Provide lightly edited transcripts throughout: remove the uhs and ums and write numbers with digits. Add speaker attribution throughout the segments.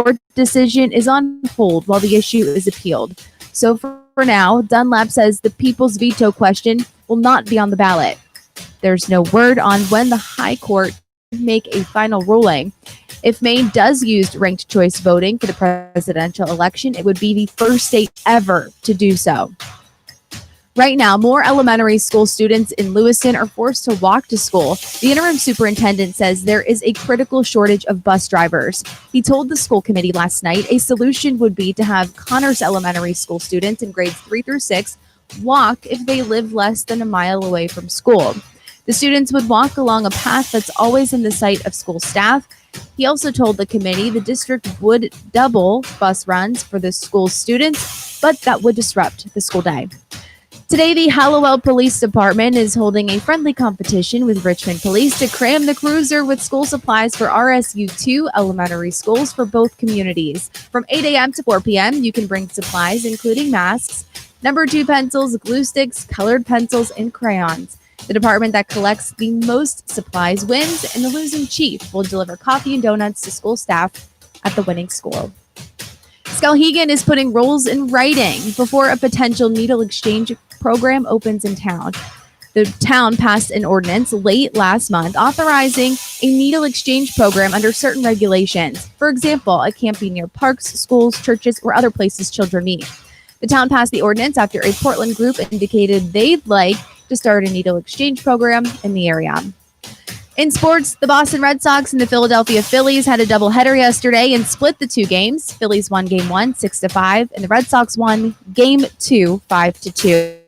Speaker 1: court decision is on hold while the issue is appealed. So for now, Dunlap says the people's veto question will not be on the ballot. There's no word on when the High Court will make a final ruling. If Maine does use ranked choice voting for the presidential election, it would be the first state ever to do so. Right now, more elementary school students in Lewiston are forced to walk to school. The interim superintendent says there is a critical shortage of bus drivers. He told the school committee last night a solution would be to have Connors Elementary School students in grades 3 through 6 walk if they live less than a mile away from school. The students would walk along a path that's always in the sight of school staff. He also told the committee the district would double bus runs for the school students, but that would disrupt the school day. Today, the Hallowell Police Department is holding a friendly competition with Richmond Police to cram the cruiser with school supplies for RSU2 elementary schools for both communities. From 8 a.m. to 4 p.m., you can bring supplies, including masks, number 2 pencils, glue sticks, colored pencils, and crayons. The department that collects the most supplies wins, and the losing chief will deliver coffee and donuts to school staff at the winning school. Skowhegan is putting rules in writing before a potential needle exchange program opens in town. The town passed an ordinance late last month authorizing a needle exchange program under certain regulations. For example, it can't be near parks, schools, churches, or other places children meet. The town passed the ordinance after a Portland group indicated they'd like to start a needle exchange program in the area. In sports, the Boston Red Sox and the Philadelphia Phillies had a doubleheader yesterday and split the 2 games. Phillies won game 1, 6-5, and the Red Sox won game 2, 5-2.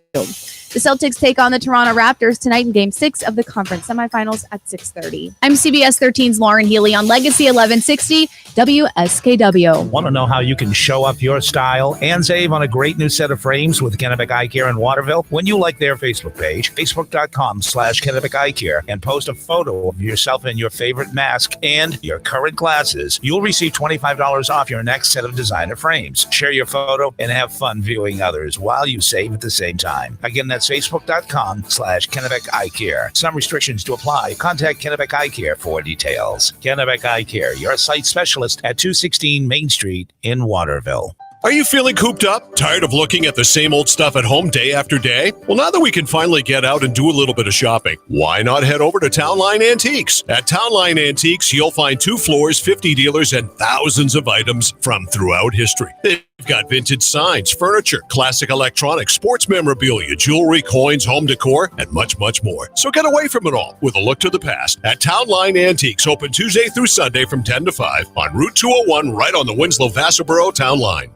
Speaker 1: The Celtics take on the Toronto Raptors tonight in Game 6 of the conference semifinals at 6:30. I'm CBS 13's Lauren Healy on Legacy 1160 WSKW.
Speaker 2: Want to know how you can show up your style and save on a great new set of frames with Kennebec Eye Care in Waterville? When you like their Facebook page, facebook.com/Kennebec Eye Care, and post a photo of yourself in your favorite mask and your current glasses, you'll receive $25 off your next set of designer frames. Share your photo and have fun viewing others while you save at the same time. Again, that's facebook.com/Kennebec Eye Care. Some restrictions to apply. Contact Kennebec Eye Care for details. Kennebec Eye Care, your sight specialist at 216 Main Street in Waterville.
Speaker 3: Are you feeling cooped up? Tired of looking at the same old stuff at home day after day? Well, now that we can finally get out and do a little bit of shopping, why not head over to Townline Antiques? At Townline Antiques, you'll find 2 floors, 50 dealers, and thousands of items from throughout history. They've got vintage signs, furniture, classic electronics, sports memorabilia, jewelry, coins, home decor, and much, much more. So get away from it all with a look to the past at Townline Antiques, open Tuesday through Sunday from 10 to 5 on Route 201 right on the Winslow-Vassarboro Town Line.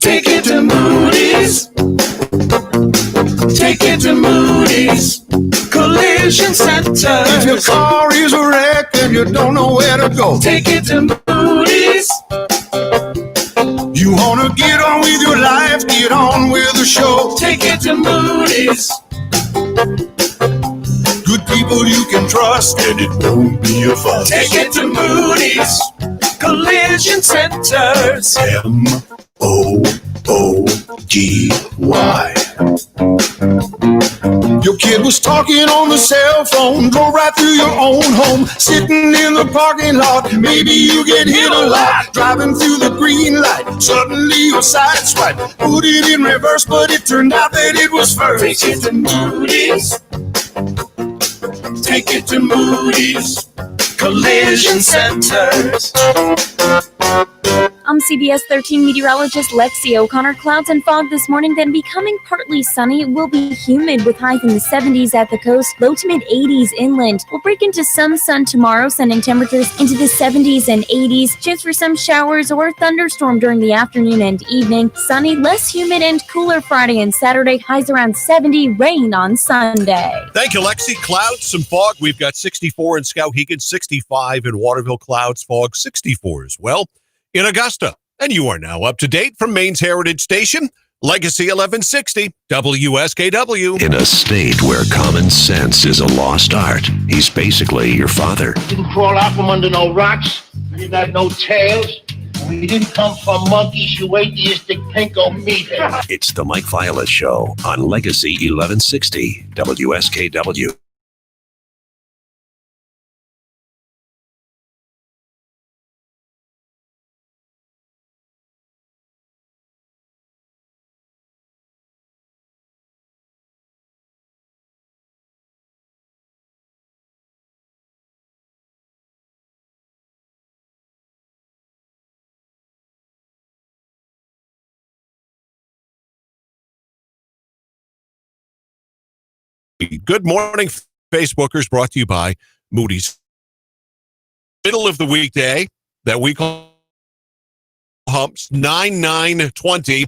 Speaker 4: Take it to Moody's. Take it to Moody's Collision Center.
Speaker 5: If your car is a wreck and you don't know where to go,
Speaker 4: take it to Moody's.
Speaker 5: You want to get on with your life, get on with the show.
Speaker 4: Take it to Moody's.
Speaker 5: Good people you can trust and it won't be a fuss.
Speaker 4: Take it to Moody's Collision Centers.
Speaker 5: MOOGY. Your kid was talking on the cell phone, drove right through your own home, sitting in the parking lot. Maybe you get hit a lot, driving through the green light. Suddenly your side swipe, put it in reverse, but it turned out that it was first.
Speaker 4: Take it to Moody's. Take it to Moody's Collision Centers.
Speaker 6: I'm CBS 13 meteorologist Lexi O'Connor. Clouds and fog this morning, then becoming partly sunny. It will be humid with highs in the 70s at the coast, low to mid 80s inland. We'll break into some sun tomorrow, sending temperatures into the 70s and 80s. Chance for some showers or thunderstorm during the afternoon and evening. Sunny, less humid and cooler Friday and Saturday. Highs around 70, rain on Sunday.
Speaker 3: Thank you, Lexi. Clouds, some fog. We've got 64 in Skowhegan, 65 in Waterville. Clouds, fog, 64 as well in Augusta. And you are now up to date from Maine's Heritage Station, Legacy 1160 WSKW.
Speaker 7: In a state where common sense is a lost art, he's basically your father.
Speaker 8: Didn't crawl out from under no rocks. We didn't have no tails. We didn't come from monkeys who ate the stick pinko meat.
Speaker 7: It's the Mike Viola Show on Legacy 1160 WSKW.
Speaker 3: Good morning, Facebookers, brought to you by Moody's. Middle of the weekday that we call humps 9/9/20.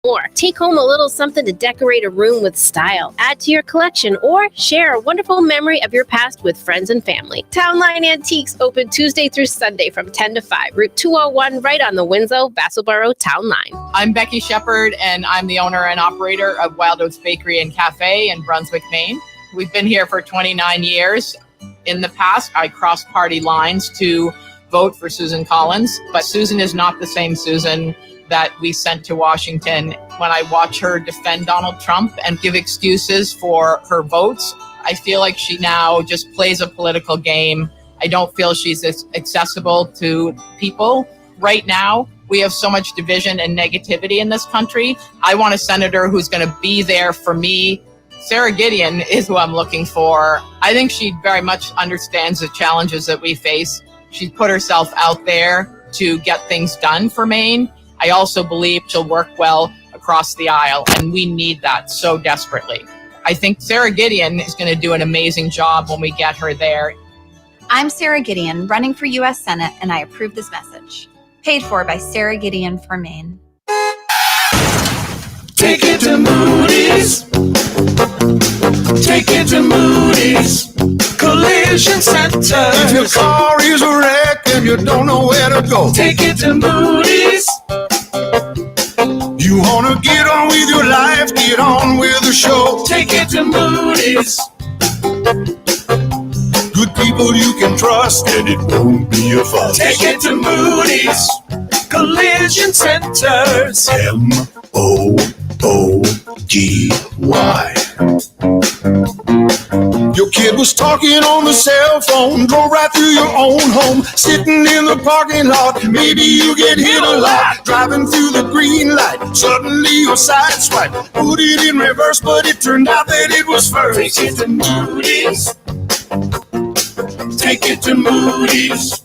Speaker 9: more. Take home a little something to decorate a room with style, add to your collection, or share a wonderful memory of your past with friends and family. Town Line Antiques open Tuesday through Sunday from 10 to 5, Route 201, right on the Winslow-Vassalboro Town Line.
Speaker 10: I'm Becky Shepard, and I'm the owner and operator of Wild Oats Bakery and Cafe in Brunswick, Maine. We've been here for 29 years. In the past, I crossed party lines to vote for Susan Collins, but Susan is not the same Susan that we sent to Washington. When I watch her defend Donald Trump and give excuses for her votes, I feel like she now just plays a political game. I don't feel she's as accessible to people. Right now, we have so much division and negativity in this country. I want a senator who's going to be there for me. Sarah Gideon is who I'm looking for. I think she very much understands the challenges that we face. She's put herself out there to get things done for Maine. I also believe she'll work well across the aisle, and we need that so desperately. I think Sarah Gideon is going to do an amazing job when we get her there.
Speaker 11: I'm Sarah Gideon, running for U.S. Senate, and I approve this message. Paid for by Sarah Gideon for Maine.
Speaker 4: Take it to Moody's. Take it to Moody's Collision Center.
Speaker 5: If your car is a wreck and you don't know where to go,
Speaker 4: Take it to Moody's.
Speaker 5: You wanna get on with your life, get on with the show.
Speaker 4: Take it to Moody's.
Speaker 5: Good people you can trust, and it won't be a fuss.
Speaker 4: Take it to Moody's Collision Centers.
Speaker 5: MOOGY. Your kid was talking on the cell phone, drove right through your own home, sitting in the parking lot. Maybe you get hit a lot, driving through the green light. Suddenly your side swipe, put it in reverse, but it turned out that it was first.
Speaker 4: Take it to Moody's. Take it to Moody's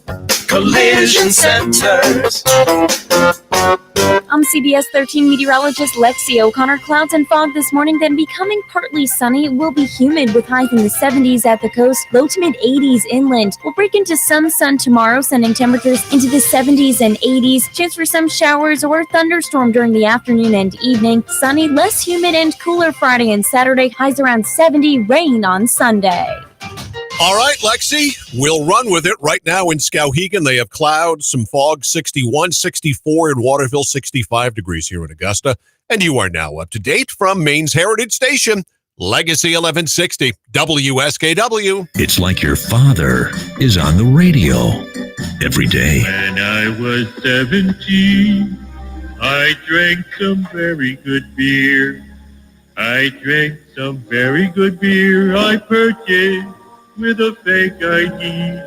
Speaker 4: Collision Centers.
Speaker 6: I'm CBS 13 meteorologist Lexi O'Connor. Clouds and fog this morning, then becoming partly sunny. It will be humid with highs in the 70s at the coast, low to mid 80s inland. We'll break into some sun tomorrow, sending temperatures into the 70s and 80s. Chance for some showers or thunderstorm during the afternoon and evening. Sunny, less humid and cooler Friday and Saturday. Highs around 70, rain on Sunday.
Speaker 3: All right, Lexi, we'll run with it. Right now in Skowhegan, they have clouds, some fog, 61, 64 in Waterville, 65 degrees here in Augusta. And you are now up to date from Maine's Heritage Station, Legacy 1160, WSKW.
Speaker 7: It's like your father is on the radio every day.
Speaker 12: When I was 17, I drank some very good beer. I drank some very good beer I purchased with a fake ID.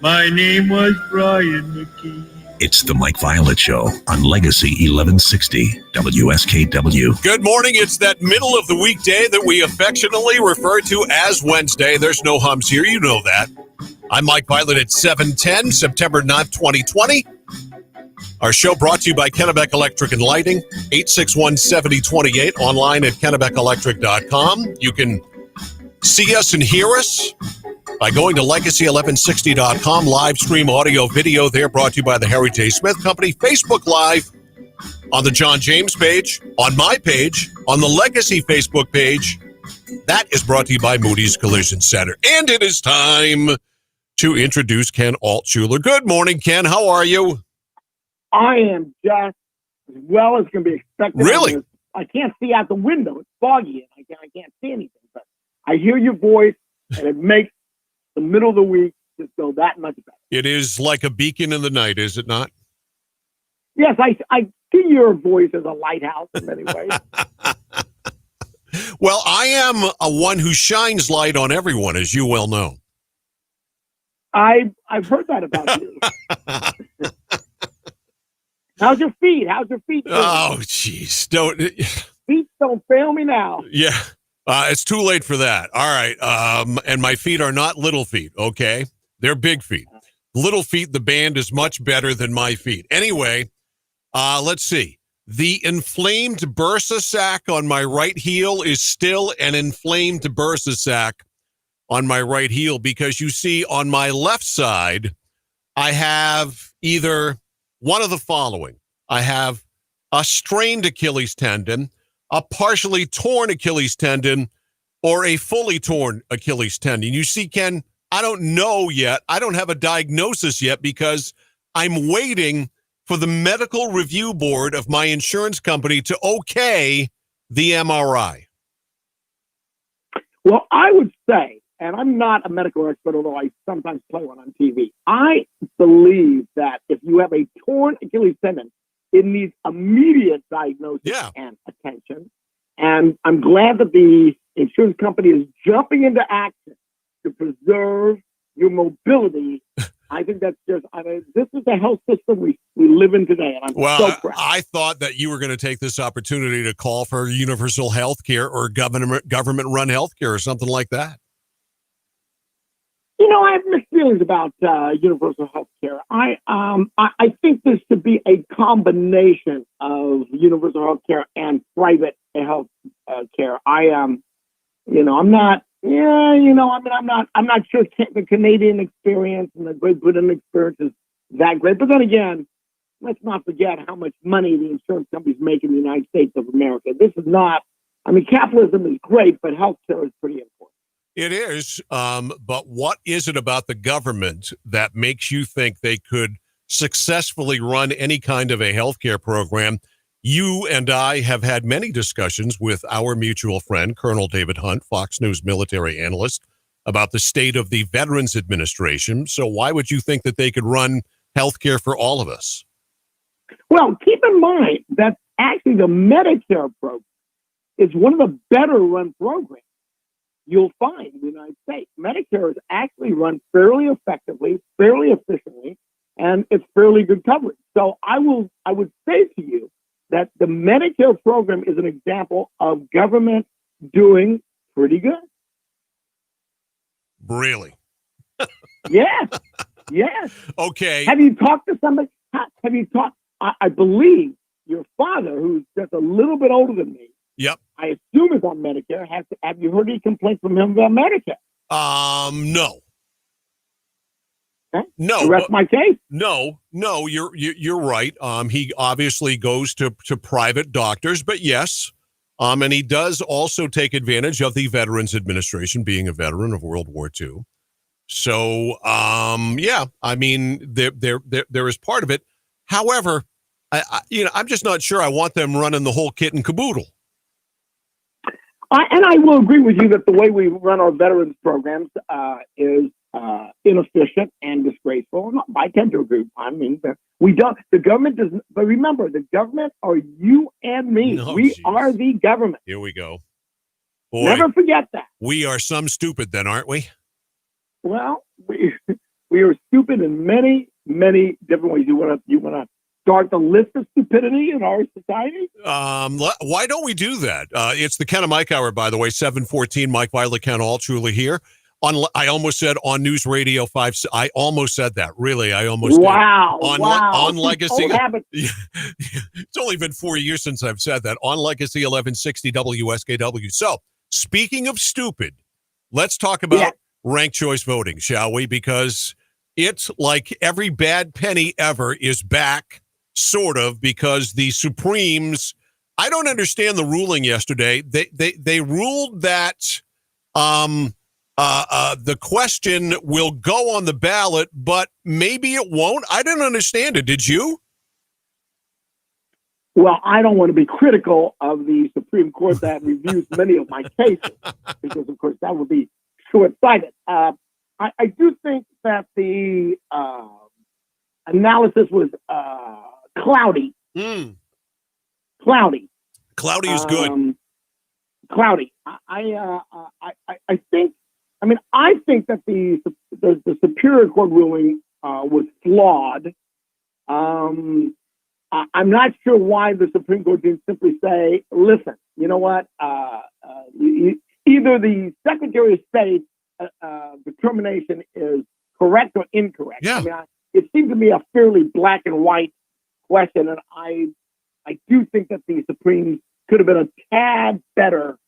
Speaker 12: My name was Brian McKee.
Speaker 7: It's the Mike Violet Show on Legacy 1160 WSKW.
Speaker 3: Good morning. It's that middle of the weekday that we affectionately refer to as Wednesday. There's no hums here. You know that. I'm Mike Violet at 7:10, September 9th, 2020. Our show brought to you by Kennebec Electric and Lighting, 861-7028, online at KennebecElectric.com. You can see us and hear us by going to Legacy1160.com. Live stream audio, video there, brought to you by the Harry J. Smith Company. Facebook Live on the John James page, on my page, on the Legacy Facebook page. That is brought to you by Moody's Collision Center. And it is time to introduce Ken Altshuler. Good morning, Ken. How are you?
Speaker 13: I am just as well as can be expected.
Speaker 3: Really?
Speaker 13: I can't see out the window. It's foggy and I can't see anything. But I hear your voice, and it makes the middle of the week just go that much better.
Speaker 3: It is like a beacon in the night, is it not?
Speaker 13: Yes, I see your voice as a lighthouse in many ways.
Speaker 3: Well, I am a one who shines light on everyone, as you well know.
Speaker 13: I've heard that about you. How's your feet? Doing?
Speaker 3: Oh, jeez.
Speaker 13: Feet don't fail me now.
Speaker 3: Yeah. It's too late for that. All right. And my feet are not little feet, okay? They're big feet. Little feet, the band is much better than my feet. Anyway, let's see. The inflamed bursa sac on my right heel is still an inflamed bursa sac on my right heel because you see on my left side, I have either one of the following. I have a strained Achilles tendon, a partially torn Achilles tendon, or a fully torn Achilles tendon? You see, Ken, I don't know yet. I don't have a diagnosis yet because I'm waiting for the medical review board of my insurance company to okay the MRI.
Speaker 13: Well, I would say, and I'm not a medical expert, although I sometimes play one on TV, I believe that if you have a torn Achilles tendon, it needs immediate diagnosis and attention. And I'm glad that the insurance company is jumping into action to preserve your mobility. I think that's just, this is the health system we live in today. And I'm so proud.
Speaker 3: I thought that you were going to take this opportunity to call for universal health care or government-run health care or something like that.
Speaker 13: You know, I have mixed feelings about universal health care. I think there should be a combination of universal health care and private health care. I'm not sure the Canadian experience and the Great Britain experience is that great. But then again, let's not forget how much money the insurance companies make in the United States of America. This is not, capitalism is great, but healthcare is pretty important.
Speaker 3: It is. But what is it about the government that makes you think they could successfully run any kind of a healthcare program? You and I have had many discussions with our mutual friend, Colonel David Hunt, Fox News military analyst, about the state of the Veterans Administration. So why would you think that they could run healthcare for all of us?
Speaker 13: Well, keep in mind that actually the Medicare program is one of the better run programs you'll find in the United States. Medicare is actually run fairly effectively, fairly efficiently, and it's fairly good coverage. So I would say to you that the Medicare program is an example of government doing pretty good.
Speaker 3: Really?
Speaker 13: Yes. Yes.
Speaker 3: Okay.
Speaker 13: Have you talked to somebody? Have you talked? I believe your father, who's just a little bit older than me,
Speaker 3: yep,
Speaker 13: I assume is on Medicare. Have you heard any complaints from him about Medicare?
Speaker 3: No.
Speaker 13: Okay.
Speaker 3: No.
Speaker 13: The rest of my case.
Speaker 3: No, you're right. He obviously goes to private doctors, but yes. And he does also take advantage of the Veterans Administration, being a veteran of World War II. So, yeah, there is part of it. However, I'm just not sure I want them running the whole kit and caboodle.
Speaker 13: And I will agree with you that the way we run our veterans programs is inefficient and disgraceful. I tend to agree. The government doesn't, but remember, the government are you and me. We are the government.
Speaker 3: Here we go. Boy,
Speaker 13: never forget that.
Speaker 3: We are some stupid then, aren't we?
Speaker 13: Well, we are stupid in many, many different ways. You want to start the list of stupidity in our society?
Speaker 3: Why don't we do that? It's the Ken and Mike Hour, by the way, 7:14. Mike Violet, Ken, all truly here. I almost said on News Radio 5. I almost said that. Really, I almost
Speaker 13: wow.
Speaker 3: did.
Speaker 13: Wow.
Speaker 3: On Legacy.
Speaker 13: It's
Speaker 3: only been 4 years since I've said that. On Legacy 1160 WSKW. So, speaking of stupid, let's talk about ranked choice voting, shall we? Because it's like every bad penny ever is back, sort of, because the Supremes, I don't understand the ruling yesterday. They ruled that the question will go on the ballot, but maybe it won't. I didn't understand it. Did you?
Speaker 13: Well, I don't want to be critical of the Supreme Court that reviews many of my cases, because, of course, that would be short-sighted. I do think that the analysis was cloudy. Cloudy.
Speaker 3: Cloudy is good.
Speaker 13: Cloudy. I think. I think that the Superior Court ruling was flawed. I'm not sure why the Supreme Court didn't simply say, "Listen, you know what? Either the Secretary of State determination is correct or incorrect."
Speaker 3: Yeah.
Speaker 13: It seems to me a fairly black and white question, and I do think that the Supreme could have been a tad better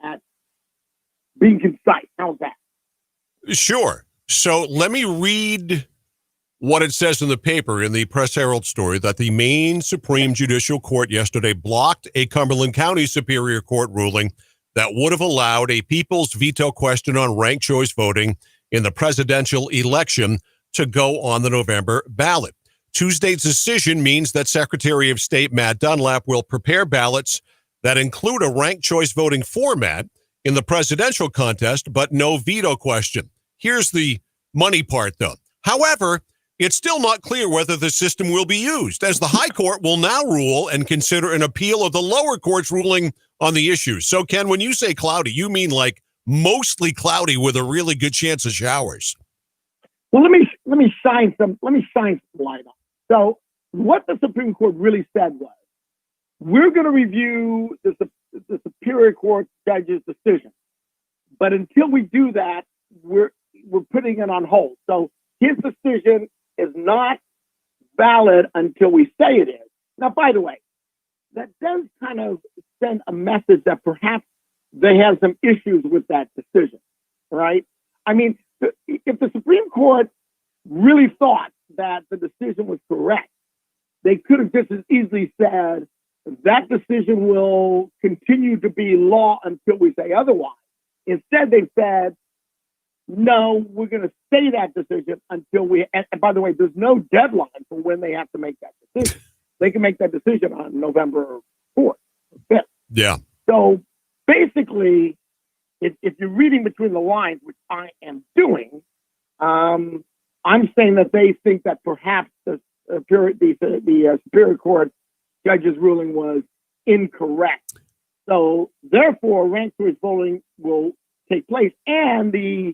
Speaker 13: at being concise. How's that?
Speaker 3: Sure. So let me read what it says in the paper, in the Press Herald story, that the Maine Supreme Judicial Court yesterday blocked a Cumberland County Superior Court ruling that would have allowed a people's veto question on ranked choice voting in the presidential election to go on the November ballot. Tuesday's decision means that Secretary of State Matt Dunlap will prepare ballots that include a ranked choice voting format in the presidential contest, but no veto question. Here's the money part, though. However, it's still not clear whether the system will be used, as the High Court will now rule and consider an appeal of the lower court's ruling on the issue. So, Ken, when you say cloudy, you mean like mostly cloudy with a really good chance of showers.
Speaker 13: Well, let me shine some light on. So, what the Supreme Court really said was, we're going to review the Superior Court judge's decision, but until we do that, we're putting it on hold. So his decision is not valid until we say it is. Now, by the way, that does kind of send a message that perhaps they have some issues with that decision, right? I mean, if the Supreme Court really thought that the decision was correct, they could have just as easily said that decision will continue to be law until we say otherwise. Instead, they said, no, we're going to say that decision until we, and by the way, there's no deadline for when they have to make that decision. They can make that decision on November 4th, 5th.
Speaker 3: Yeah.
Speaker 13: So basically, if you're reading between the lines, which I am doing, I'm saying that they think that perhaps the Superior Court judge's ruling was incorrect. So therefore, ranked choice voting will take place, and the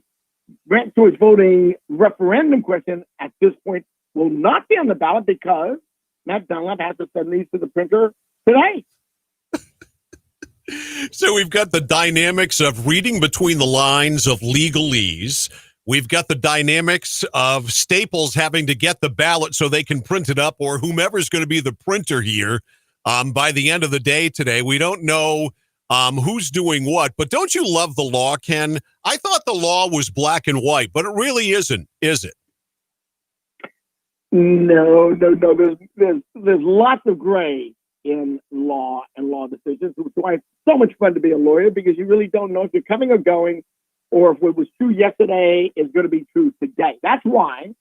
Speaker 13: ranked choice voting referendum question at this point will not be on the ballot because Matt Dunlap has to send these to the printer today.
Speaker 3: So we've got the dynamics of reading between the lines of legalese. We've got the dynamics of Staples having to get the ballot so they can print it up, or whomever's going to be the printer here by the end of the day today. We don't know who's doing what, but don't you love the law, Ken? I thought the law was black and white, but it really isn't, is it?
Speaker 13: No. There's lots of gray in law and law decisions. It's why it's so much fun to be a lawyer, because you really don't know if you're coming or going, or if what was true yesterday is going to be true today. That's why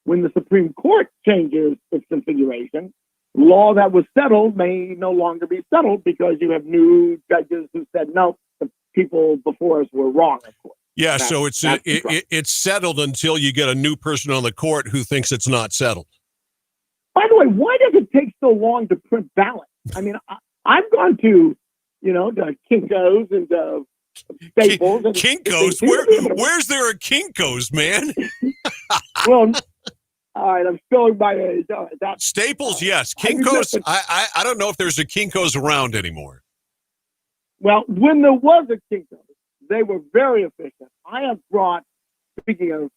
Speaker 13: when the Supreme Court changes its configuration, law that was settled may no longer be settled because you have new judges who said, no, the people before us were wrong, of course.
Speaker 3: Yeah, so it's settled until you get a new person on the court who thinks it's not settled.
Speaker 13: By the way, why does it take so long to print ballots? I mean, I've gone to, the Kinko's and Staples. And
Speaker 3: Kinko's? Where's there a Kinko's, man?
Speaker 13: Well, all right, I'm showing my age.
Speaker 3: Staples, yes. Kinko's, I don't know if there's a Kinko's around anymore.
Speaker 13: Well, when there was a Kinko's, they were very efficient. I have brought, speaking of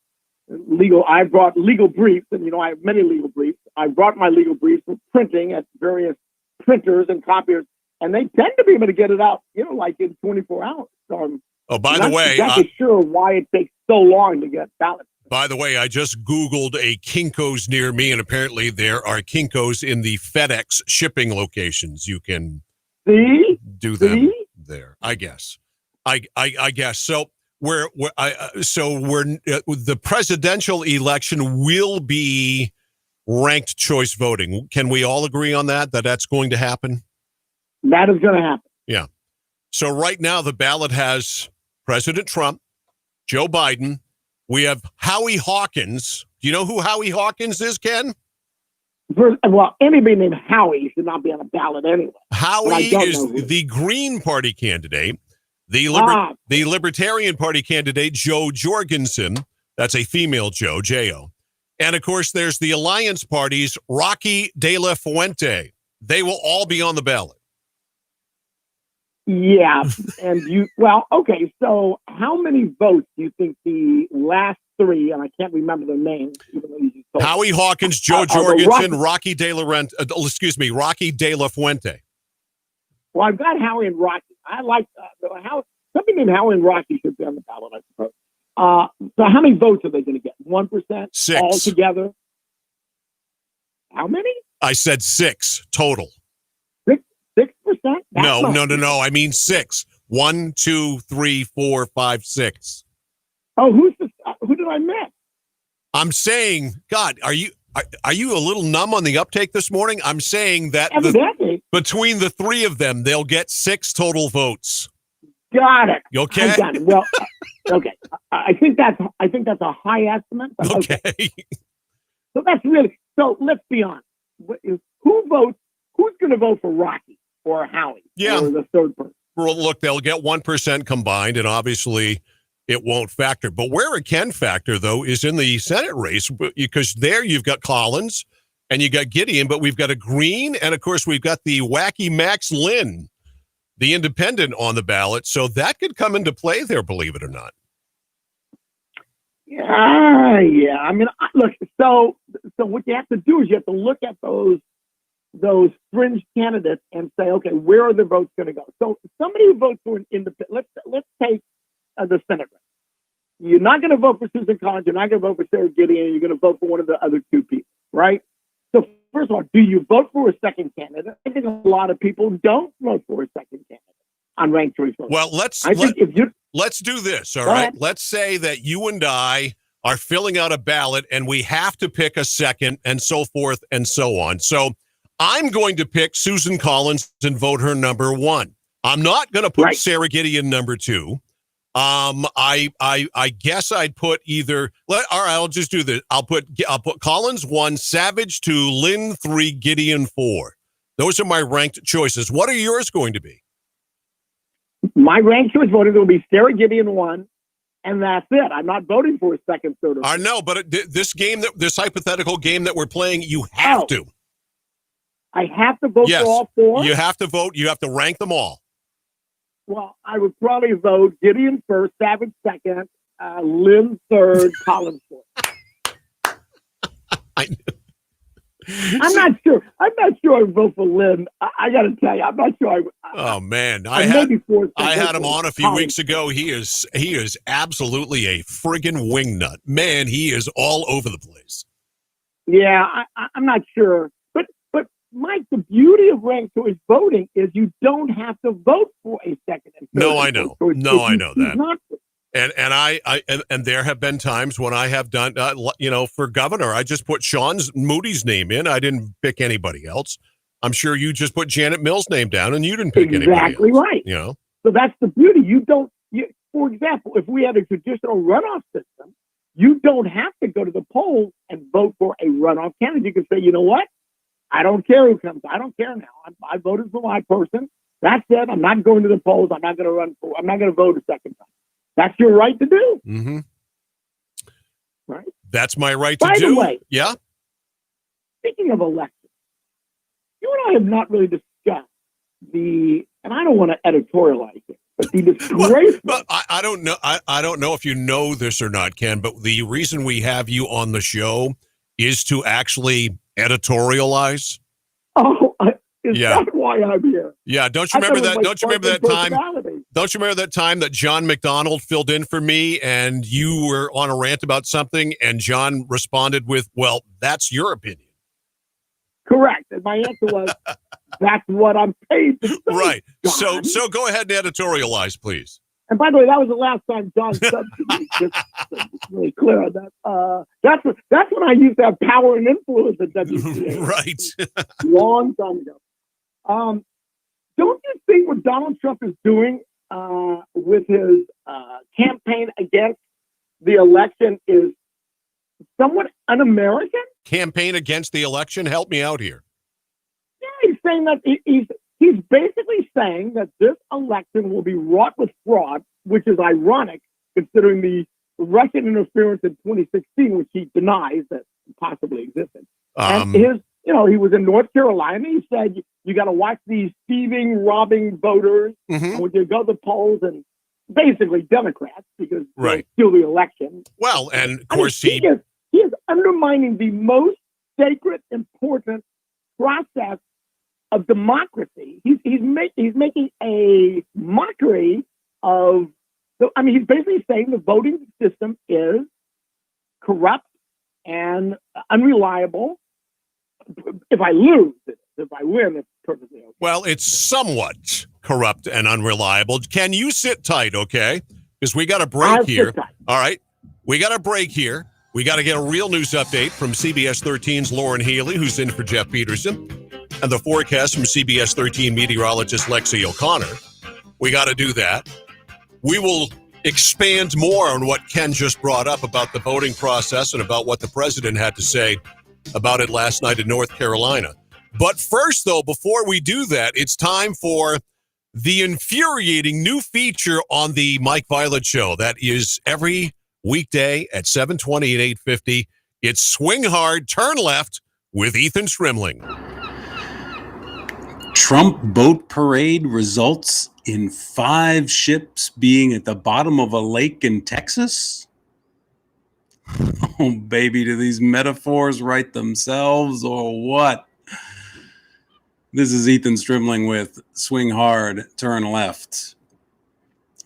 Speaker 13: legal, I brought legal briefs, and I have many legal briefs. I brought my legal briefs for printing at various printers and copiers, and they tend to be able to get it out, like in 24 hours. So
Speaker 3: by the way,
Speaker 13: I'm not exactly sure why it takes so long to get ballots.
Speaker 3: By the way, I just Googled a Kinko's near me, and apparently there are Kinko's in the FedEx shipping locations. You can do them there, I guess. I guess. So the presidential election will be ranked choice voting. Can we all agree on that that's going to happen?
Speaker 13: That is going to happen.
Speaker 3: Yeah. So right now the ballot has President Trump, Joe Biden. We have Howie Hawkins. Do you know who Howie Hawkins is, Ken?
Speaker 13: Well, anybody named Howie should not be on a ballot anyway.
Speaker 3: Howie is the Green Party candidate. The Libertarian Party candidate, Jo Jorgensen. That's a female Joe, J-O. And, of course, there's the Alliance Party's Rocky De La Fuente. They will all be on the ballot.
Speaker 13: Yeah. And okay. So how many votes do you think the last three, and I can't remember their names,
Speaker 3: Howie Hawkins, Jo Jorgensen, Rocky De La Fuente.
Speaker 13: Well, I've got Howie and Rocky. I like something named Howie and Rocky should be on the ballot, I suppose. So how many votes are they going to get? 1%?
Speaker 3: 6
Speaker 13: altogether? How many?
Speaker 3: I said 6 total.
Speaker 13: 6%?
Speaker 3: No. I mean 6. 1, 2, 3, 4, 5, 6.
Speaker 13: Oh, who did I miss?
Speaker 3: I'm saying, God, are you a little numb on the uptake this morning? I'm saying that between the 3 of them, they'll get 6 total votes.
Speaker 13: Got it.
Speaker 3: You okay?
Speaker 13: I got it. Well, okay. I think that's a high estimate. But
Speaker 3: okay.
Speaker 13: So that's really. So let's be honest. Who votes? Who's going to vote for Rocky or Howie?
Speaker 3: Yeah.
Speaker 13: Or the third person?
Speaker 3: Well, look, they'll get 1% combined, and obviously it won't factor. But where it can factor, though, is in the Senate race, because there you've got Collins and you got Gideon, but we've got a Green, and of course we've got the wacky Max Lynn, the independent, on the ballot. So that could come into play there, believe it or not.
Speaker 13: Yeah. I mean, look. So what you have to do is you have to look at those fringe candidates and say, okay, where are the votes going to go? So somebody who votes for an independent, let's take the Senate race. You're not going to vote for Susan Collins. You're not going to vote for Sarah Gideon. You're going to vote for one of the other 2 people, right? So first of all, do you vote for a second candidate? I think a lot of people don't vote for a second candidate on ranked choice voting.
Speaker 3: Well, let's do this, all right? Let's say that you and I are filling out a ballot and we have to pick a second and so forth and so on. So I'm going to pick Susan Collins and vote her number 1. I'm not going to put Sarah Gideon number 2. I guess I'd put either. All right, I'll just do this. I'll put Collins 1, Savage 2, Lynn 3, Gideon 4. Those are my ranked choices. What are yours going to be?
Speaker 13: My ranked choice voting will be Sarah Gideon 1, and that's it. I'm not voting for a second, third, or fourth.
Speaker 3: I know, but this hypothetical game that we're playing, you have to.
Speaker 13: I have to vote for all 4?
Speaker 3: You have to vote. You have to rank them all.
Speaker 13: Well, I would probably vote Gideon first, Savage second, Lynn third, Collins fourth. I'm not sure. I'm not sure I would vote for Lynn. I got to tell you, I'm not sure.
Speaker 3: Oh man, I had him on a few weeks ago. He is absolutely a friggin' wingnut. Man, he is all over the place.
Speaker 13: Yeah, I'm not sure. But Mike, the beauty of ranked choice voting is you don't have to vote for a second and third.
Speaker 3: No, I know. No, I know that. And there have been times when I have done, for governor, I just put Sean Moody's name in. I didn't pick anybody else. I'm sure you just put Janet Mills' name down and you didn't pick anybody else.
Speaker 13: Exactly right.
Speaker 3: You know?
Speaker 13: So that's the beauty. For example, if we had a traditional runoff system, you don't have to go to the polls and vote for a runoff candidate. You can say, you know what? I don't care who comes. I don't care now. I voted for my person. That's it. I'm not going to the polls. I'm not going to vote a second time. That's your right to do.
Speaker 3: Mm-hmm.
Speaker 13: Right?
Speaker 3: That's my right to do.
Speaker 13: By the way,
Speaker 3: yeah.
Speaker 13: Speaking of elections, you and I have not really discussed and I don't want to editorialize it, but the disgraceful.
Speaker 3: But I don't know. I don't know if you know this or not, Ken, but the reason we have you on the show is to actually editorialize.
Speaker 13: Oh, is that why I'm here?
Speaker 3: Yeah, don't you remember that? Don't you remember that time? Don't you remember that time that John McDonald filled in for me and you were on a rant about something and John responded with, "Well, that's your opinion."
Speaker 13: Correct. And my answer was, "That's what I'm paid to say."
Speaker 3: Right.
Speaker 13: John.
Speaker 3: So go ahead and editorialize, please.
Speaker 13: And by the way, that was the last time John said to me. Just really clear on that. That's when I used to have power and influence at WCA.
Speaker 3: Right.
Speaker 13: Long time ago. Don't you think what Donald Trump is doing with his campaign against the election is somewhat un-American?
Speaker 3: Campaign against the election? Help me out here.
Speaker 13: Yeah, he's saying that he's basically saying that this election will be wrought with fraud, which is ironic considering the Russian interference in 2016, which he denies that possibly existed. And he was in North Carolina. He said, you got to watch these thieving, robbing voters when you go to the polls, and basically Democrats, because they steal the election.
Speaker 3: Well, and of course
Speaker 13: he is undermining the most sacred, important process of democracy. He's making a mockery of. He's basically saying the voting system is corrupt and unreliable. if I lose, if I win, it's perfectly okay.
Speaker 3: Well, it's somewhat corrupt and unreliable. Can you sit tight, okay? Because we got a break here. All right. We got a break here. We got to get a real news update from CBS 13's Lauren Healy, who's in for Jeff Peterson, and the forecast from CBS 13 meteorologist Lexi O'Connor. We got to do that. We will expand more on what Ken just brought up about the voting process and about what the president had to say about it last night in North Carolina. But first, though, before we do that, it's time for the infuriating new feature on the Mike Violet Show. That is every weekday at 7:20 and 8:50. It's Swing Hard, Turn Left with Ethan Strimling.
Speaker 14: Trump boat parade results in 5 ships being at the bottom of a lake in Texas? Oh, baby, do these metaphors write themselves or what? This is Ethan Strimling with Swing Hard, Turn Left.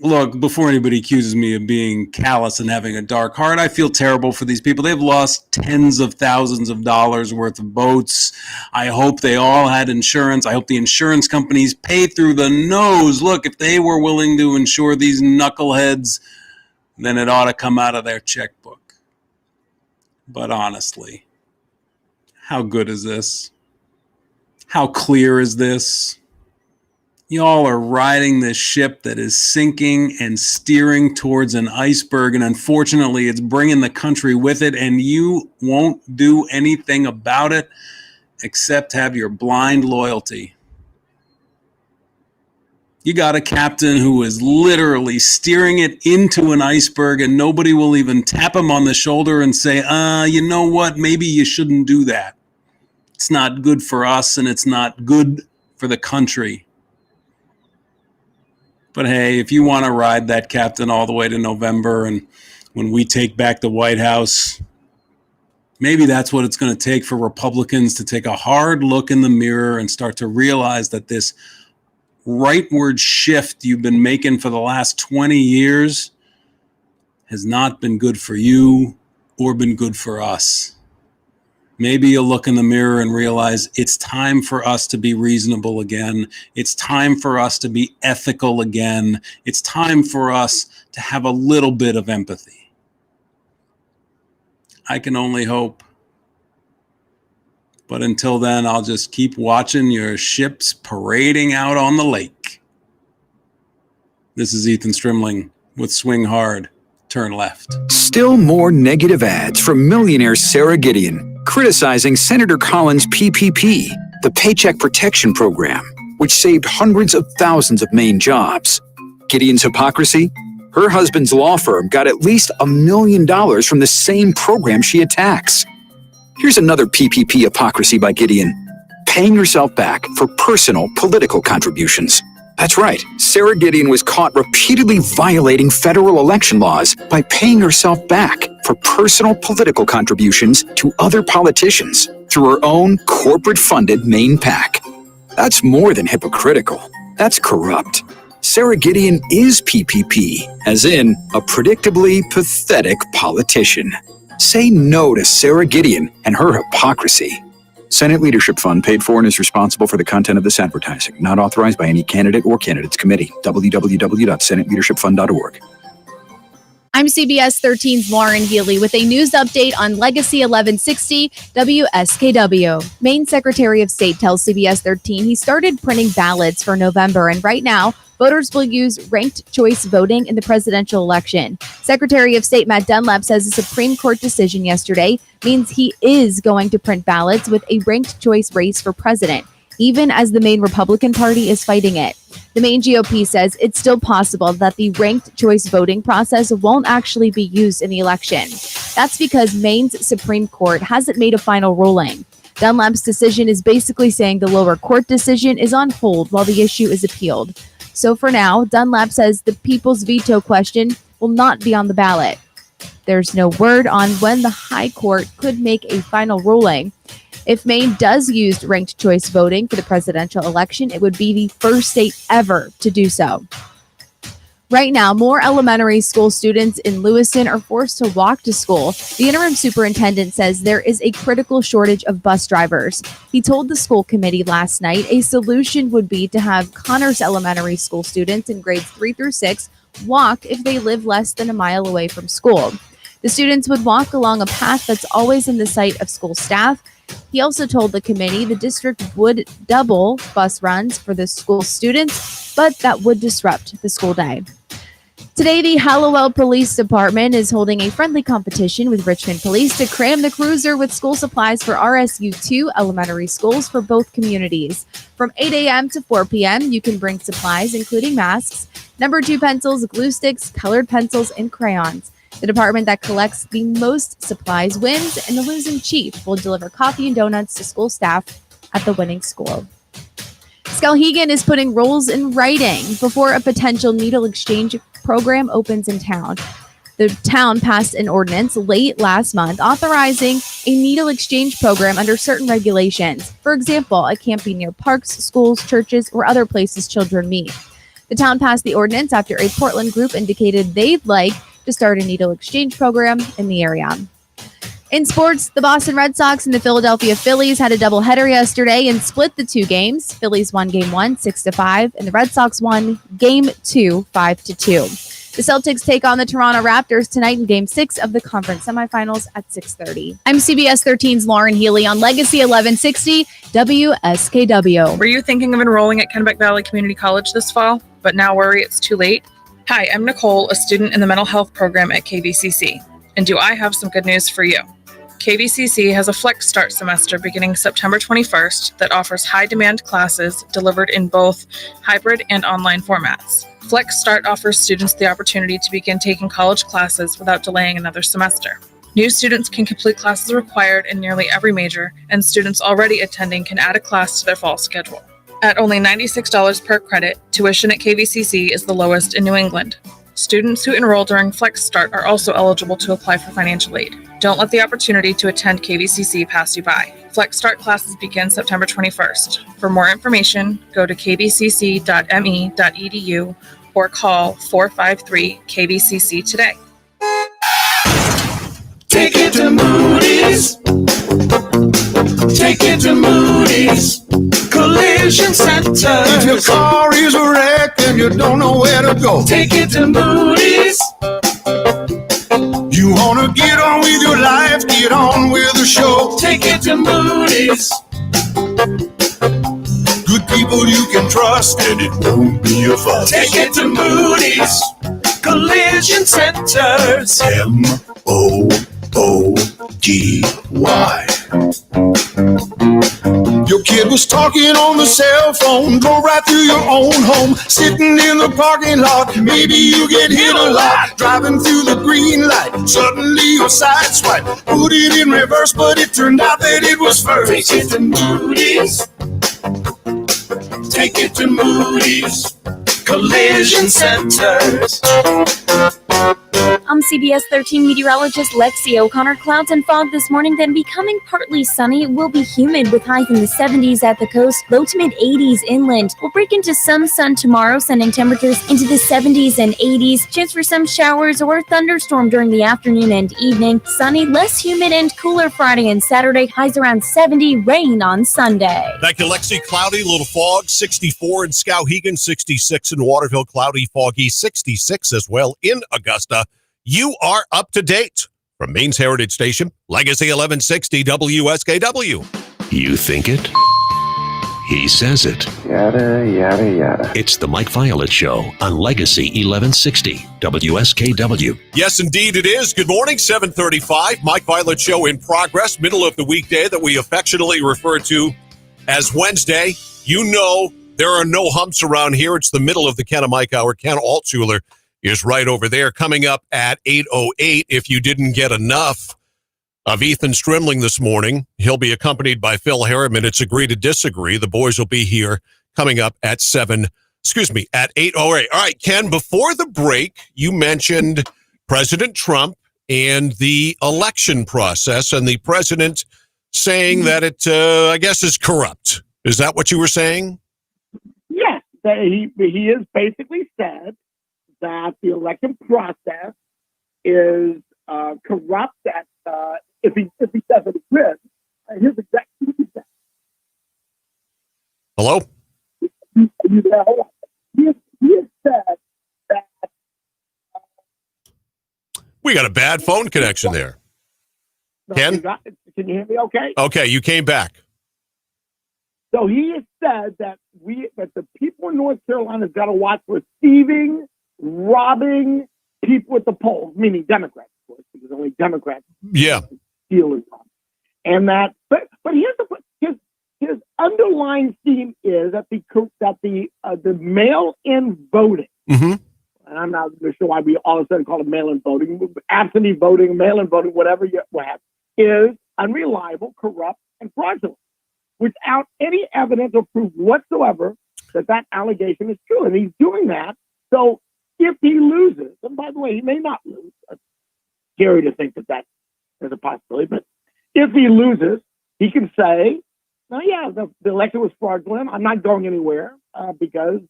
Speaker 14: Look, before anybody accuses me of being callous and having a dark heart, I feel terrible for these people. They've lost tens of thousands of dollars worth of boats. I hope they all had insurance. I hope the insurance companies pay through the nose. Look, if they were willing to insure these knuckleheads, then it ought to come out of their checkbook. But honestly, how good is this? How clear is this? Y'all are riding this ship that is sinking and steering towards an iceberg, and unfortunately, it's bringing the country with it, and you won't do anything about it except have your blind loyalty. You got a captain who is literally steering it into an iceberg, and nobody will even tap him on the shoulder and say, you know what, maybe you shouldn't do that. It's not good for us, and it's not good for the country. But hey, if you want to ride that captain all the way to November and when we take back the White House, maybe that's what it's going to take for Republicans to take a hard look in the mirror and start to realize that this rightward shift you've been making for the last 20 years has not been good for you or been good for us. Maybe you'll look in the mirror and realize it's time for us to be reasonable again. It's time for us to be ethical again. It's time for us to have a little bit of empathy. I can only hope. But until then, I'll just keep watching your ships parading out on the lake. This is Ethan Strimling with Swing Hard, Turn Left.
Speaker 15: Still more negative ads from millionaire Sarah Gideon criticizing Senator Collins' PPP, the Paycheck Protection Program, which saved hundreds of thousands of Maine jobs. Gideon's hypocrisy? Her husband's law firm got at least $1 million from the same program she attacks. Here's another PPP hypocrisy by Gideon: paying herself back for personal political contributions. That's right, Sarah Gideon was caught repeatedly violating federal election laws by paying herself back for personal political contributions to other politicians through her own corporate-funded Maine PAC. That's more than hypocritical. That's corrupt. Sarah Gideon is PPP, as in a predictably pathetic politician. Say no to Sarah Gideon and her hypocrisy. Senate Leadership Fund paid for and is responsible for the content of this advertising. Not authorized by any candidate or candidates committee. www.senateleadershipfund.org.
Speaker 1: I'm CBS 13's Lauren Healy with a news update on Legacy 1160 WSKW. Maine Secretary of State tells CBS 13 he started printing ballots for November, and right now, voters will use ranked choice voting in the presidential election. Secretary of State Matt Dunlap says the Supreme Court decision yesterday means he is going to print ballots with a ranked choice race for president, even as the Maine Republican Party is fighting it. The Maine GOP says it's still possible that the ranked choice voting process won't actually be used in the election. That's because Maine's Supreme Court hasn't made a final ruling. Dunlap's decision is basically saying the lower court decision is on hold while the issue is appealed. So for now, Dunlap says the people's veto question will not be on the ballot. There's no word on when the High Court could make a final ruling. If Maine does use ranked choice voting for the presidential election, it would be the first state ever to do so. Right now, more elementary school students in Lewiston are forced to walk to school. The interim superintendent says there is a critical shortage of bus drivers. He told the school committee last night a solution would be to have Connors Elementary School students in grades 3 through 6 walk if they live less than a mile away from school. The students would walk along a path that's always in the sight of school staff. He also told the committee the district would double bus runs for the school students, but that would disrupt the school day. Today, the Hallowell Police Department is holding a friendly competition with Richmond Police to cram the cruiser with school supplies for RSU2 elementary schools for both communities. From 8 a.m. to 4 p.m., you can bring supplies, including masks, number 2 pencils, glue sticks, colored pencils, and crayons. The department that collects the most supplies wins, and the losing chief will deliver coffee and donuts to school staff at the winning school. Skowhegan is putting rules in writing before a potential needle exchange program opens in town. The town passed an ordinance late last month authorizing a needle exchange program under certain regulations. For example, it can't be near parks, schools, churches, or other places children meet. The town passed the ordinance after a Portland group indicated they'd like to start a needle exchange program in the area. In sports, the Boston Red Sox and the Philadelphia Phillies had a doubleheader yesterday and split the 2 games. Phillies won Game 1, 6-5, and the Red Sox won Game 2, 5-2. The Celtics take on the Toronto Raptors tonight in Game 6 of the conference semifinals at 6:30. I'm CBS 13's Lauren Healy on Legacy 1160 WSKW.
Speaker 16: Were you thinking of enrolling at Kennebec Valley Community College this fall, but now worry it's too late? Hi, I'm Nicole, a student in the mental health program at KVCC. And do I have some good news for you? KVCC has a Flex Start semester beginning September 21st that offers high-demand classes delivered in both hybrid and online formats. Flex Start offers students the opportunity to begin taking college classes without delaying another semester. New students can complete classes required in nearly every major, and students already attending can add a class to their fall schedule. At only $96 per credit, tuition at KVCC is the lowest in New England. Students who enroll during Flex Start are also eligible to apply for financial aid. Don't let the opportunity to attend KVCC pass you by. Flex Start classes begin September 21st. For more information, go to kvcc.me.edu or call 453-KVCC today.
Speaker 4: Take it to Moody's. Take it to Moody's Collision Center.
Speaker 5: If your car is a wreck and you don't know where to go,
Speaker 4: take it to Moody's.
Speaker 5: You want to get on with your life, get on with the show.
Speaker 4: Take it to Moody's.
Speaker 5: Good people you can trust and it won't be a fuss.
Speaker 4: Take it to Moody's Collision Centers.
Speaker 5: MOODY. Your kid was talking on the cell phone, drove right through your own home, sitting in the parking lot. Maybe you get hit a lot, driving through the green light. Suddenly your side swipe, put it in reverse, but it turned out that it was first.
Speaker 4: Take it to Moody's. Take it to Moody's Collision Centers.
Speaker 6: I'm CBS 13 meteorologist Lexi O'Connor. Clouds and fog this morning, then becoming partly sunny. It will be humid with highs in the 70s at the coast, low to mid 80s inland. We'll break into some sun tomorrow, sending temperatures into the 70s and 80s. Chance for some showers or thunderstorm during the afternoon and evening. Sunny, less humid and cooler Friday and Saturday. Highs around 70, rain on Sunday.
Speaker 3: Thank you, Lexi. Cloudy, little fog, 64 in Skowhegan, 66 in Waterville, cloudy, foggy, 66 as well in Augusta. You are up to date. From Maine's Heritage Station, Legacy 1160 WSKW.
Speaker 7: You think it? He says it.
Speaker 17: Yada, yada, yada.
Speaker 7: It's the Mike Violet Show on Legacy 1160 WSKW.
Speaker 3: Yes, indeed it is. Good morning, 7:35. Mike Violet Show in progress, middle of the weekday that we affectionately refer to as Wednesday. You know there are no humps around here. It's the middle of the Ken and Mike Hour. Ken Altshuler is right over there. Coming up at 8:08, if you didn't get enough of Ethan Strimling this morning, he'll be accompanied by Phil Harriman. It's Agree to Disagree. The boys will be here coming up at 8:08. All right, Ken, before the break, you mentioned President Trump and the election process and the president saying that it, I guess, is corrupt. Is that what you were saying?
Speaker 13: Yes, that he has basically said that the election process is corrupt. That if he doesn't win, here's exactly what he said.
Speaker 3: Hello?
Speaker 13: He has said that
Speaker 3: We got a bad phone connection there. Ken?
Speaker 13: Can you hear me okay?
Speaker 3: Okay, you came back.
Speaker 13: So he has said that the people in North Carolina have got to watch for thieving, robbing people at the polls, meaning Democrats, of course, because only Democrats steal and rob. And that, but here's his underlying theme is that the mail-in voting.
Speaker 3: Mm-hmm.
Speaker 13: And I'm not sure why we all of a sudden call it mail-in voting, absentee voting, mail-in voting, whatever you have, is unreliable, corrupt, and fraudulent, without any evidence or proof whatsoever that allegation is true. And he's doing that. So if he loses, and by the way, he may not lose. It's scary to think that is a possibility. But if he loses, he can say, "No, yeah, the election was fraudulent. I'm not going anywhere because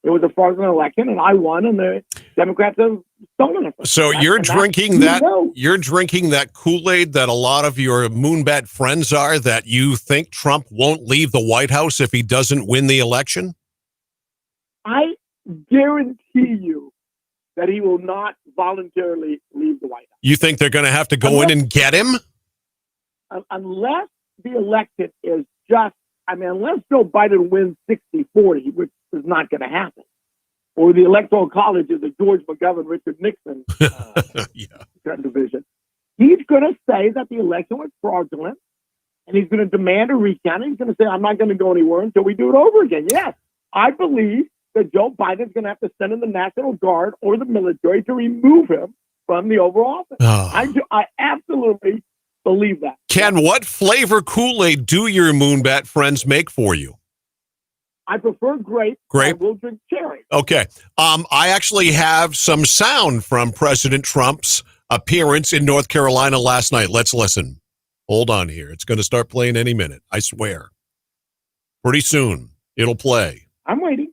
Speaker 13: it was a fraudulent election, and I won, and the Democrats have stolen it."
Speaker 3: So you're drinking that Kool-Aid that a lot of your moonbat friends are, that you think Trump won't leave the White House if he doesn't win the election?
Speaker 13: I guarantee you that he will not voluntarily leave the White House.
Speaker 3: You think they're going to have to go in and get him?
Speaker 13: Unless the election is just, unless Joe Biden wins 60-40, which is not going to happen, or the Electoral College is a George McGovern, Richard Nixon division, he's going to say that the election was fraudulent, and he's going to demand a recount, and he's going to say, "I'm not going to go anywhere until we do it over again." Yes, I believe that Joe Biden's going to have to send in the National Guard or the military to remove him from the Oval Office. I absolutely believe that.
Speaker 3: Ken, what flavor Kool-Aid do your moonbat friends make for you?
Speaker 13: I prefer grape.
Speaker 3: Grape?
Speaker 13: I will drink cherry.
Speaker 3: Okay. I actually have some sound from President Trump's appearance in North Carolina last night. Let's listen. Hold on here. It's going to start playing any minute. I swear. Pretty soon, it'll play.
Speaker 13: I'm waiting.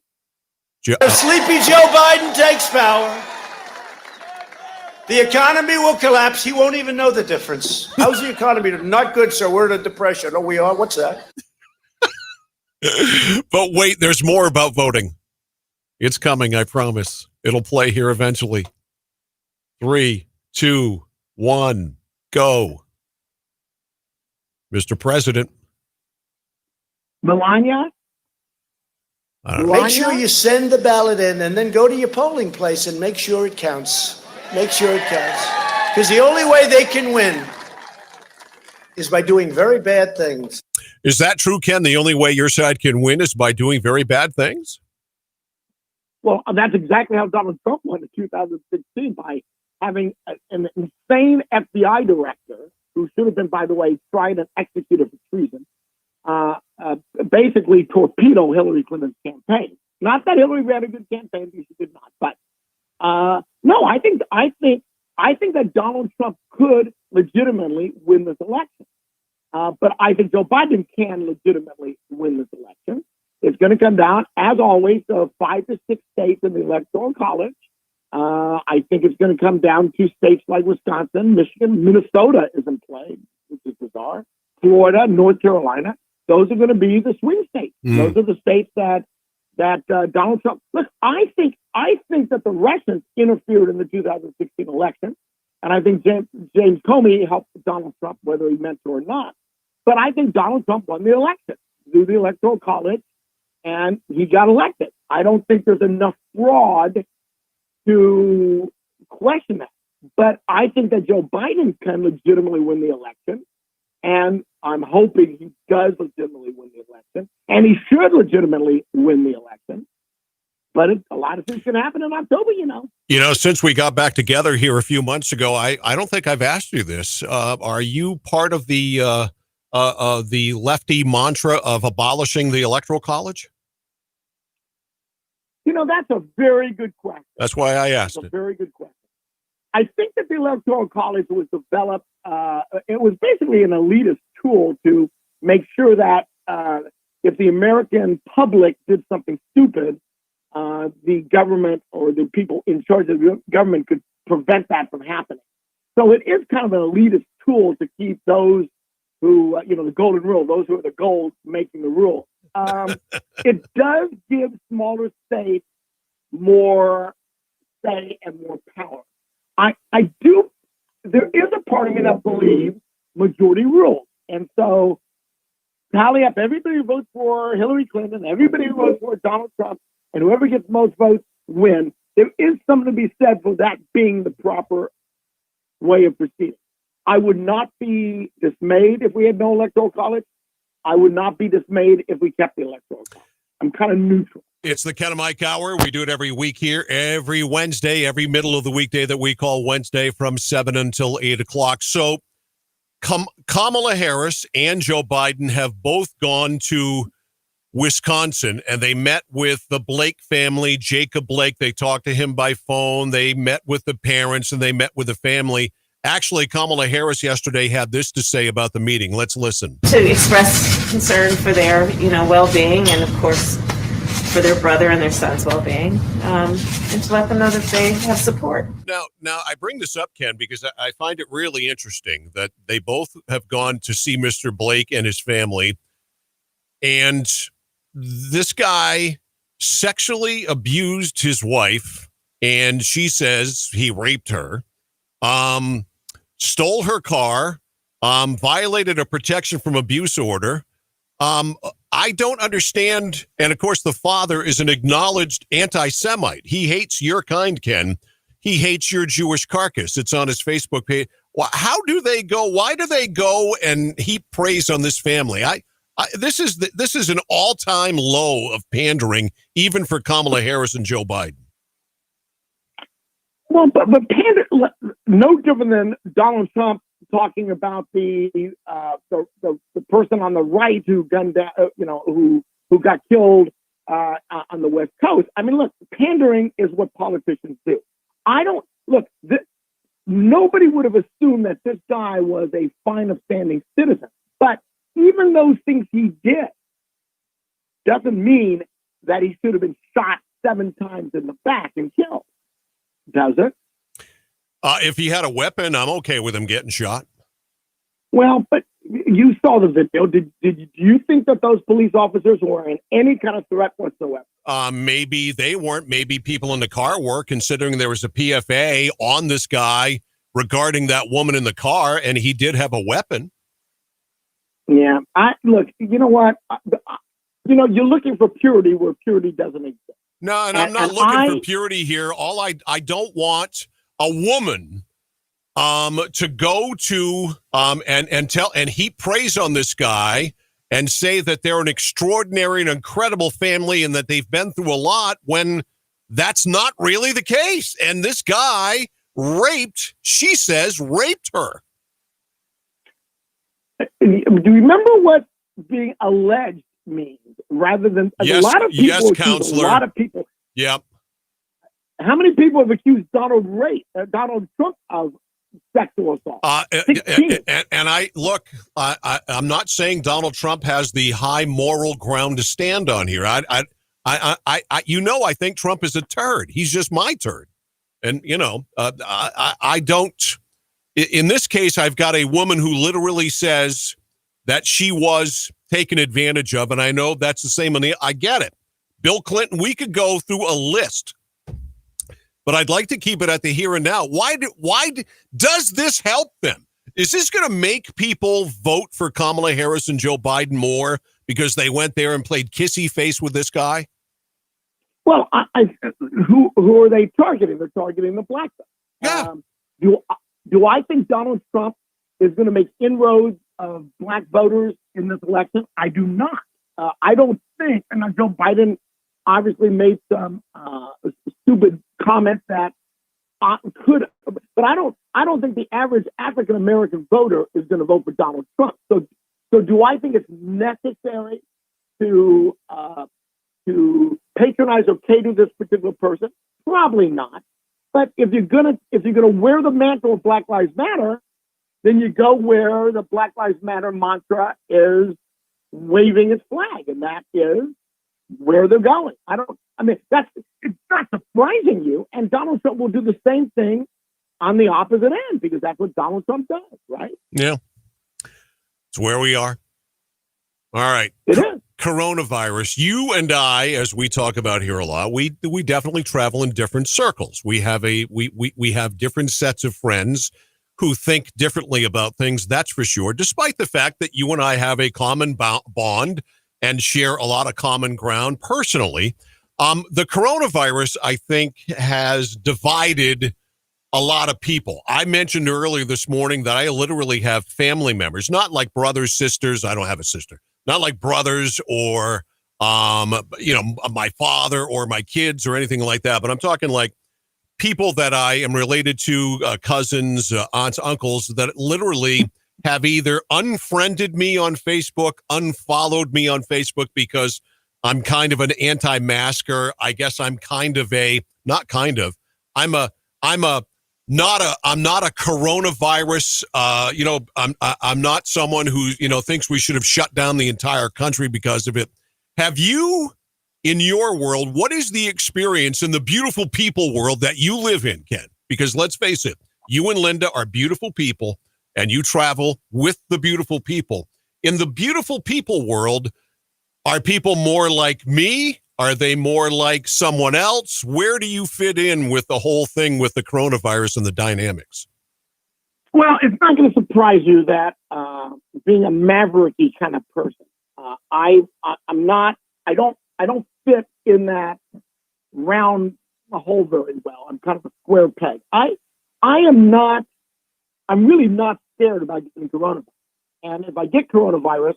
Speaker 4: If sleepy Joe Biden takes power, the economy will collapse. He won't even know the difference. How's the economy? Not good, sir. We're in a depression. Oh, we are? What's that?
Speaker 3: But wait, there's more about voting. It's coming, I promise. It'll play here eventually. 3, 2, 1, go. Mr. President.
Speaker 13: Melania?
Speaker 4: Make sure you send the ballot in and then go to your polling place and make sure it counts. Make sure it counts. Because the only way they can win is by doing very bad things.
Speaker 3: Is that true, Ken? The only way your side can win is by doing very bad things?
Speaker 13: Well, that's exactly how Donald Trump won in 2016, by having an insane FBI director, who should have been, by the way, tried and executed for treason, basically torpedo Hillary Clinton's campaign. Not that Hillary ran a good campaign, because she did not. But no, I think that Donald Trump could legitimately win this election. But I think Joe Biden can legitimately win this election. It's going to come down, as always, to 5 to 6 states in the Electoral College. I think it's going to come down to states like Wisconsin, Michigan, Minnesota is in play, which is bizarre. Florida, North Carolina. Those are going to be the swing states. Those are the states that Donald Trump. Look, I think that the Russians interfered in the 2016 election, and I think James Comey helped Donald Trump, whether he meant to or not. But I think Donald Trump won the election through the Electoral College, and he got elected. I don't think there's enough fraud to question that. But I think that Joe Biden can legitimately win the election, and I'm hoping he does legitimately win the election, and he should legitimately win the election. But a lot of things can happen in October, you know.
Speaker 3: You know, since we got back together here a few months ago, I don't think I've asked you this. Are you part of the lefty mantra of abolishing the Electoral College?
Speaker 13: You know, that's a very good question.
Speaker 3: That's why I asked
Speaker 13: it. Very good question. I think that the Electoral College was developed, it was basically an elitist tool to make sure that if the American public did something stupid, the government or the people in charge of the government could prevent that from happening. So it is kind of an elitist tool to keep those who, the golden rule, those who are the gold making the rule. It does give smaller states more say and more power. There is a part of me that believes majority rules. And so tally up everybody who votes for Hillary Clinton, everybody who votes for Donald Trump, and whoever gets most votes win. There is something to be said for that being the proper way of proceeding. I would not be dismayed if we had no electoral college. I would not be dismayed if we kept the electoral college. I'm kind of neutral.
Speaker 3: It's the Ken and Mike Hour. We do it every week here, every Wednesday, every middle of the weekday that we call Wednesday from 7 until 8 o'clock. So Kamala Harris and Joe Biden have both gone to Wisconsin, and they met with the Blake family, Jacob Blake. They talked to him by phone. They met with the parents, and they met with the family. Actually, Kamala Harris yesterday had this to say about the meeting. Let's listen.
Speaker 18: To express concern for their, well-being, and of course for their brother and their son's well-being, and to let them know that they have support.
Speaker 3: Now I bring this up, Ken, because I find it really interesting that they both have gone to see Mr. Blake and his family, and this guy sexually abused his wife, and she says he raped her, stole her car, violated a protection from abuse order. I don't understand. And of course, the father is an acknowledged anti-Semite. He hates your kind, Ken. He hates your Jewish carcass. It's on his Facebook page. Well, how do they go? Why do they go and heap praise on this family? This is an all-time low of pandering, even for Kamala Harris and Joe Biden.
Speaker 13: Well, but pander, no different than Donald Trump talking about the person on the right who gunned down, who got killed on the West Coast. I mean, look, pandering is what politicians do. Nobody would have assumed that this guy was a fine, upstanding citizen. But even those things he did doesn't mean that he should have been shot 7 times in the back and killed. Does it?
Speaker 3: If he had a weapon, I'm okay with him getting shot.
Speaker 13: Well, but you saw the video. Did you think that those police officers were in any kind of threat whatsoever?
Speaker 3: Maybe they weren't. Maybe people in the car were, considering there was a PFA on this guy regarding that woman in the car, and he did have a weapon.
Speaker 13: Yeah. Look, you know what? You're looking for purity where purity doesn't exist.
Speaker 3: No, and I'm not looking for purity here. I don't want a woman to go to and heap praise on this guy and say that they're an extraordinary and incredible family and that they've been through a lot when that's not really the case. And this guy she says raped her.
Speaker 13: Do you remember what being alleged means rather than
Speaker 3: yes,
Speaker 13: a lot of people?
Speaker 3: Yes, counselor.
Speaker 13: A lot of people.
Speaker 3: Yep.
Speaker 13: How many people have accused Donald Trump of sexual assault?
Speaker 3: And I'm not saying Donald Trump has the high moral ground to stand on here. I think Trump is a turd. He's just my turd. And, I don't. In this case, I've got a woman who literally says that she was taken advantage of. And I know that's the same I get it. Bill Clinton, we could go through a list, but I'd like to keep it at the here and now. Why does this help them? Is this going to make people vote for Kamala Harris and Joe Biden more because they went there and played kissy face with this guy?
Speaker 13: Well, who are they targeting? They're targeting the black guy.
Speaker 3: Yeah.
Speaker 13: Do I think Donald Trump is going to make inroads of black voters in this election? I do not. I don't think, and Joe Biden obviously made some stupid comments that could, but I don't think the average African American voter is going to vote for Donald Trump. So do I think it's necessary to patronize or cater this particular person? Probably not. But if you're gonna wear the mantle of Black Lives Matter, then you go where the Black Lives Matter mantra is waving its flag, and that is where they're going. I mean, it's not surprising you. And Donald Trump will do the same thing on the opposite end because that's what Donald Trump does, right?
Speaker 3: Yeah. It's where we are. All right.
Speaker 13: It is.
Speaker 3: Coronavirus. You and I, as we talk about here a lot, we definitely travel in different circles. We have we have different sets of friends who think differently about things, that's for sure, despite the fact that you and I have a common bond and share a lot of common ground personally. The coronavirus, I think, has divided a lot of people. I mentioned earlier this morning that I literally have family members, not like brothers, sisters. I don't have a sister. Not like brothers or, my father or my kids or anything like that. But I'm talking like people that I am related to, cousins, aunts, uncles, that literally have either unfriended me on Facebook, unfollowed me on Facebook because I'm kind of an anti-masker. I guess I'm kind of I'm not a coronavirus. I'm not someone who, thinks we should have shut down the entire country because of it. Have you, in your world, what is the experience in the beautiful people world that you live in, Ken? Because let's face it, you and Linda are beautiful people and you travel with the beautiful people. In the beautiful people world, are people more like me? Are they more like someone else? Where do you fit in with the whole thing with the coronavirus and the dynamics?
Speaker 13: Well, it's not going to surprise you that being a mavericky kind of person, I don't fit in that round hole very well. I'm kind of a square peg. I'm really not scared about getting coronavirus. And if I get coronavirus,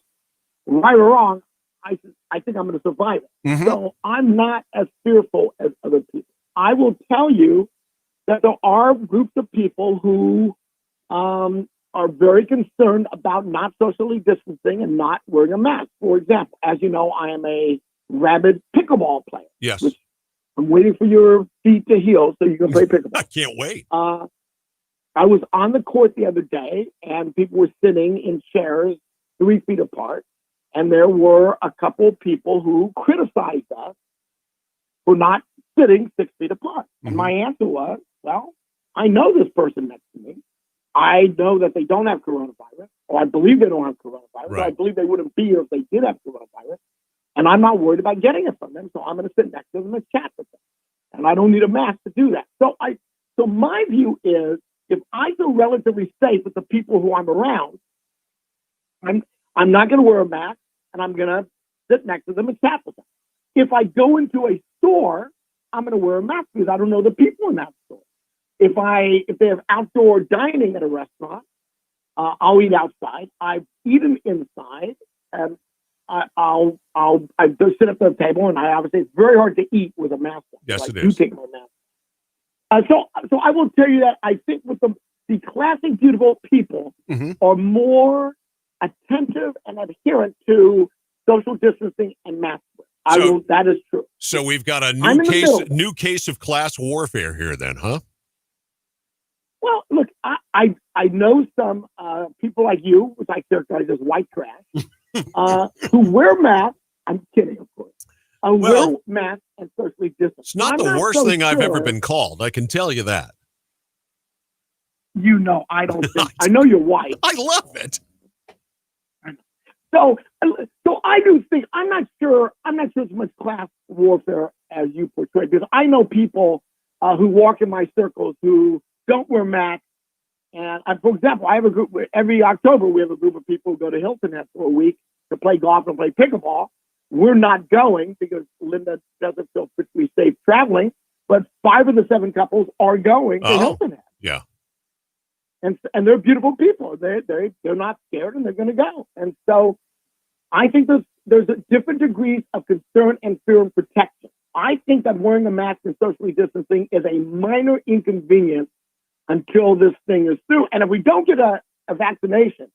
Speaker 13: right or wrong, I think I'm going to survive it.
Speaker 3: Mm-hmm.
Speaker 13: So I'm not as fearful as other people. I will tell you that there are groups of people who are very concerned about not socially distancing and not wearing a mask. For example, as you know, I am a rabid pickleball player.
Speaker 3: Yes.
Speaker 13: Which I'm waiting for your feet to heal so you can play pickleball.
Speaker 3: I can't wait.
Speaker 13: I was on the court the other day and people were sitting in chairs 3 feet apart. And there were a couple of people who criticized us for not sitting 6 feet apart. Mm-hmm. And my answer was, well, I know this person next to me. I know that they don't have coronavirus, or I believe they don't have coronavirus.
Speaker 3: Right.
Speaker 13: Or I believe they wouldn't be here if they did have coronavirus. And I'm not worried about getting it from them. So I'm going to sit next to them and chat with them. And I don't need a mask to do that. So my view is, if I feel relatively safe with the people who I'm around, I'm not going to wear a mask. And I'm going to sit next to them and chat with them. If I go into a store, I'm going to wear a mask because I don't know the people in that store. If they have outdoor dining at a restaurant, I'll eat outside. I've eaten inside, and I'll just sit at the table. And I obviously, it's very hard to eat with a mask on.
Speaker 3: Yes,
Speaker 13: so
Speaker 3: it
Speaker 13: I do
Speaker 3: is.
Speaker 13: take my mask. So I will tell you that I think with the classic beautiful people
Speaker 3: Mm-hmm.
Speaker 13: are more attentive and adherent to social distancing and mask wear. That is true.
Speaker 3: So we've got a
Speaker 13: I'm in the
Speaker 3: new case of class warfare here then, huh?
Speaker 13: Well, look, I know some people like you, which I characterize as white trash, who wear masks. I'm kidding, of course. Wear masks and socially distance.
Speaker 3: It's not the worst thing I've ever been called. I can tell you that.
Speaker 13: You know, I don't think. I know you're white.
Speaker 3: I love it.
Speaker 13: So I do think I'm not sure it's much class warfare as you portray, because I know people who walk in my circles who don't wear masks. And for example, I have a group where every October we have a group of people who go to Hilton Head for a week to play golf and play pickleball. We're not going because Linda doesn't feel particularly safe traveling, but 5 of the 7 couples are going to Hilton Head.
Speaker 3: Yeah.
Speaker 13: And they're beautiful people. They're not scared and they're going to go. And so I think there's a different degrees of concern and fear and protection. I think that wearing a mask and socially distancing is a minor inconvenience until this thing is through. And if we don't get a vaccination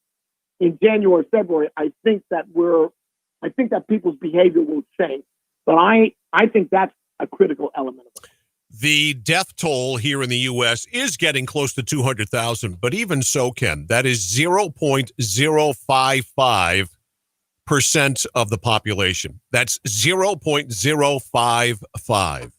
Speaker 13: in January, February, I think that people's behavior will change. But I think that's a critical element of it.
Speaker 3: The death toll here in the U.S. is getting close to 200,000, but even so, Ken, that is 0.055% of the population. That's 0.055.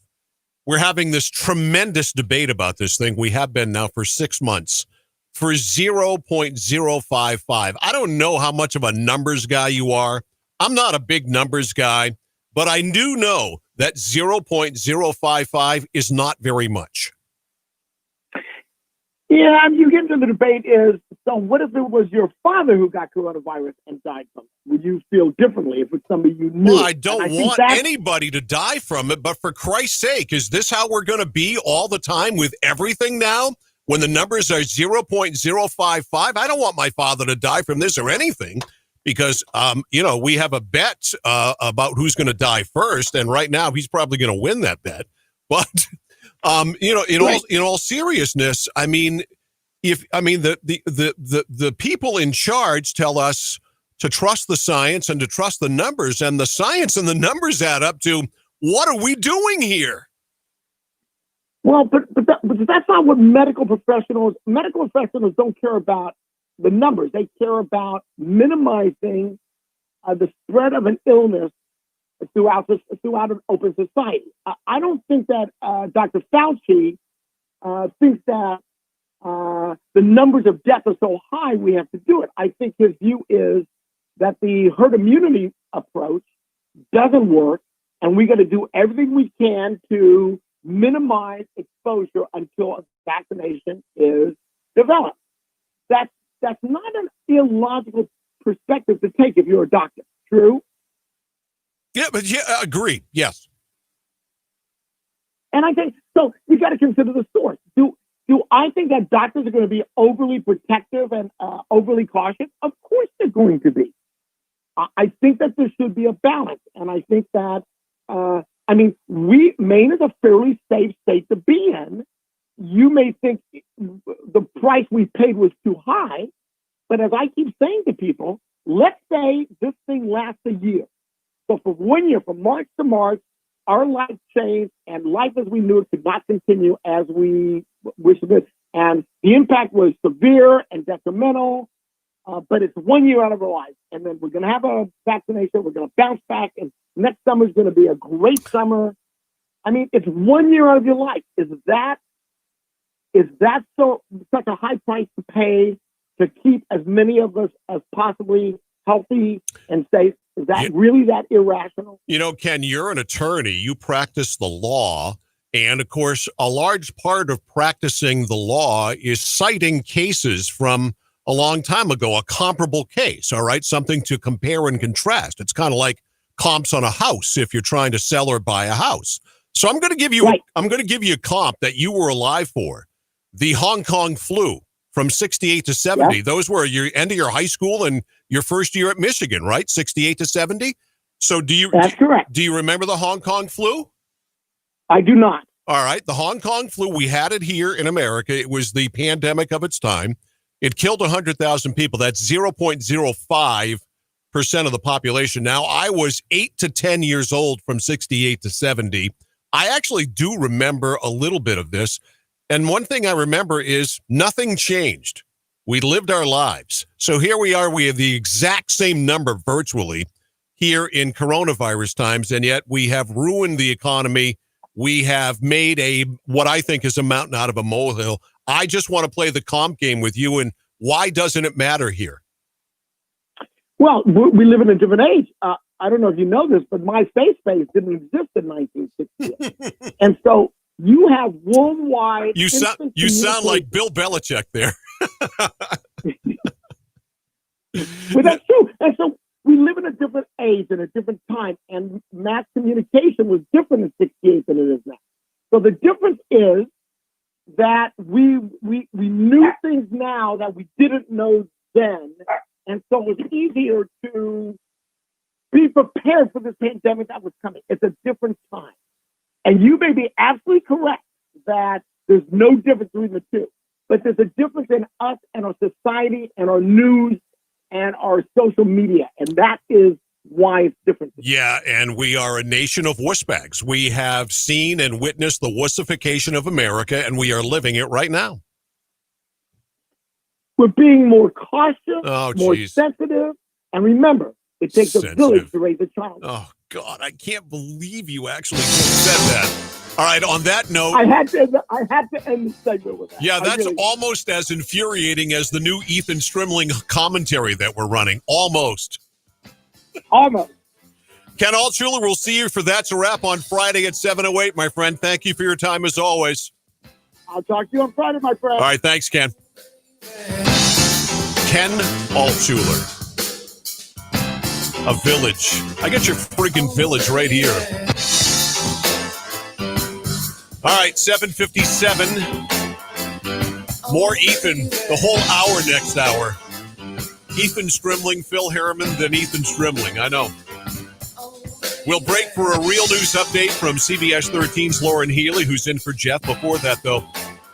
Speaker 3: We're having this tremendous debate about this thing. We have been now for 6 months for 0.055. I don't know how much of a numbers guy you are. I'm not a big numbers guy, but I do know that 0.055 is not very much.
Speaker 13: Yeah, you get into the debate is, so what if it was your father who got coronavirus and died from it? Would you feel differently if it's somebody you knew?
Speaker 3: Well, I don't want anybody to die from it, but for Christ's sake, is this how we're going to be all the time with everything now? When the numbers are 0.055, I don't want my father to die from this or anything because, we have a bet about who's going to die first. And right now he's probably going to win that bet. But, in all seriousness, I mean, the people in charge tell us to trust the science and to trust the numbers, and the science and the numbers add up to what are we doing here?
Speaker 13: Well, but that's not what medical professionals don't care about the numbers. They care about minimizing the spread of an illness throughout an open society. I don't think that Dr. Fauci thinks that the numbers of death are so high we have to do it. I think his view is that the herd immunity approach doesn't work, and we got to do everything we can to minimize exposure until a vaccination is developed. That's not an illogical perspective to take if you're a doctor. True?
Speaker 3: Yeah, agreed. Yes.
Speaker 13: And I think so. You got to consider the source. Do I think that doctors are going to be overly protective and overly cautious? Of course, they're going to be. I think that there should be a balance, and I think that Maine is a fairly safe state to be in. You may think the price we paid was too high, but as I keep saying to people, let's say this thing lasts a year. So for 1 year, from March to March, our life changed, and life as we knew it could not continue as we wished it. And the impact was severe and detrimental, but it's 1 year out of our life. And then we're going to have a vaccination. We're going to bounce back, and next summer is going to be a great summer. I mean, it's 1 year out of your life. Is that such a high price to pay to keep as many of us as possibly healthy and safe? Is that really that irrational?
Speaker 3: Ken, you're an attorney. You practice the law. And of course, a large part of practicing the law is citing cases from a long time ago, a comparable case. All right. Something to compare and contrast. It's kind of like comps on a house if you're trying to sell or buy a house. So I'm going to give you a comp that you were alive for. The Hong Kong flu from 68 to 70. Yeah. Those were your end of your high school and your first year at Michigan, right? 68 to 70. So that's correct. Do you remember the Hong Kong flu?
Speaker 13: I do not.
Speaker 3: All right. The Hong Kong flu, we had it here in America. It was the pandemic of its time. It killed 100,000 people. That's 0.05% of the population. Now, I was 8 to 10 years old from 68 to 70. I actually do remember a little bit of this. And one thing I remember is nothing changed. We lived our lives. So here we are. We have the exact same number virtually here in coronavirus times, and yet we have ruined the economy. We have made what I think is a mountain out of a molehill. I just want to play the comp game with you, and why doesn't it matter here?
Speaker 13: Well, we live in a different age. I don't know if you know this, but MySpace didn't exist in 1968. And so you have worldwide.
Speaker 3: You sound like Bill Belichick there.
Speaker 13: Well, that's true. And so we live in a different age and a different time, and mass communication was different in 68 than it is now. So the difference is that we knew things now that we didn't know then, and so it was easier to be prepared for this pandemic that was coming. It's a different time. And you may be absolutely correct that there's no difference between the two, but there's a difference in us and our society and our news and our social media, and that is why it's different.
Speaker 3: Yeah, and we are a nation of wussbags. We have seen and witnessed the wussification of America, and we are living it right now.
Speaker 13: We're being more cautious, more sensitive, and remember, It takes a village to raise a child.
Speaker 3: Oh, God, I can't believe you actually said that. All right, on that note...
Speaker 13: I had to end the segment with that.
Speaker 3: Yeah, that's almost as infuriating as the new Ethan Strimling commentary that we're running. Almost. Ken Altshuler, we'll see you for That's a Wrap on Friday at 7:08, my friend. Thank you for your time as always.
Speaker 13: I'll talk to you on Friday, my friend.
Speaker 3: All right, thanks, Ken. Ken Altshuler. A village. I got your freaking village right here. All right, 7:57. More Ethan, the whole hour next hour. Ethan Strimling, Phil Harriman, then Ethan Strimling. I know. We'll break for a real news update from CBS 13's Lauren Healy, who's in for Jeff. Before that, though,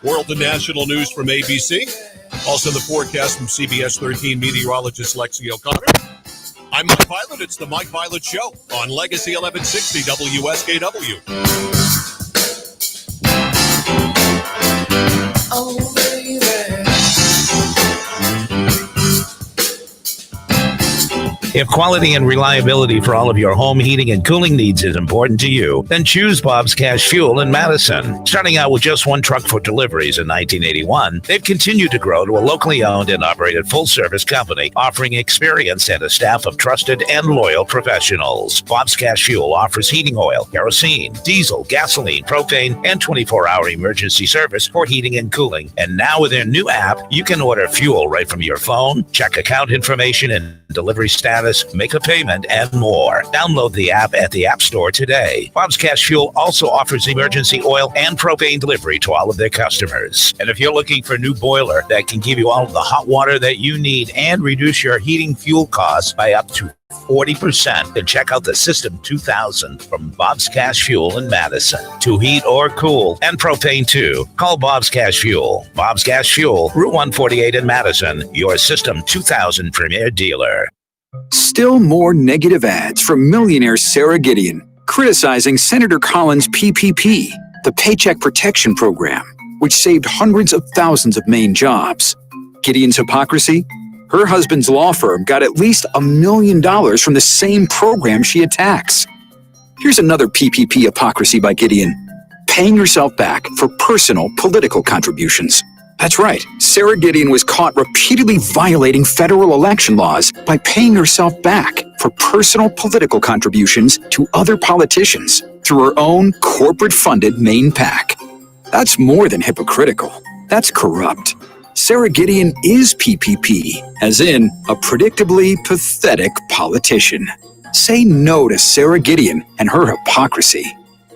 Speaker 3: world and national news from ABC. Also the forecast from CBS 13 meteorologist Lexi O'Connor. I'm Mike Violet. It's the Mike Violet Show on Legacy 1160 WSKW.
Speaker 5: Oh, baby.
Speaker 2: If quality and reliability for all of your home heating and cooling needs is important to you, then choose Bob's Cash Fuel in Madison. Starting out with just one truck for deliveries in 1981, they've continued to grow to a locally owned and operated full-service company offering experience and a staff of trusted and loyal professionals. Bob's Cash Fuel offers heating oil, kerosene, diesel, gasoline, propane, and 24-hour emergency service for heating and cooling. And now with their new app, you can order fuel right from your phone, check account information and delivery status, make a payment, and more. Download the app at the App Store today. Bob's Cash Fuel also offers emergency oil and propane delivery to all of their customers. And if you're looking for a new boiler that can give you all of the hot water that you need and reduce your heating fuel costs by up to 40%, then check out the System 2000 from Bob's Cash Fuel in Madison. To heat or cool, and propane too, call Bob's Cash Fuel. Bob's Cash Fuel, Route 148 in Madison, your System 2000 premier dealer.
Speaker 15: Still more negative ads from millionaire Sarah Gideon criticizing Senator Collins' PPP, the Paycheck Protection Program, which saved hundreds of thousands of Maine jobs. Gideon's hypocrisy? Her husband's law firm got at least $1 million from the same program she attacks. Here's another PPP hypocrisy by Gideon: paying yourself back for personal political contributions. That's right, Sarah Gideon was caught repeatedly violating federal election laws by paying herself back for personal political contributions to other politicians through her own corporate-funded Maine PAC. That's more than hypocritical. That's corrupt. Sarah Gideon is PPP, as in a predictably pathetic politician. Say no to Sarah Gideon and her hypocrisy.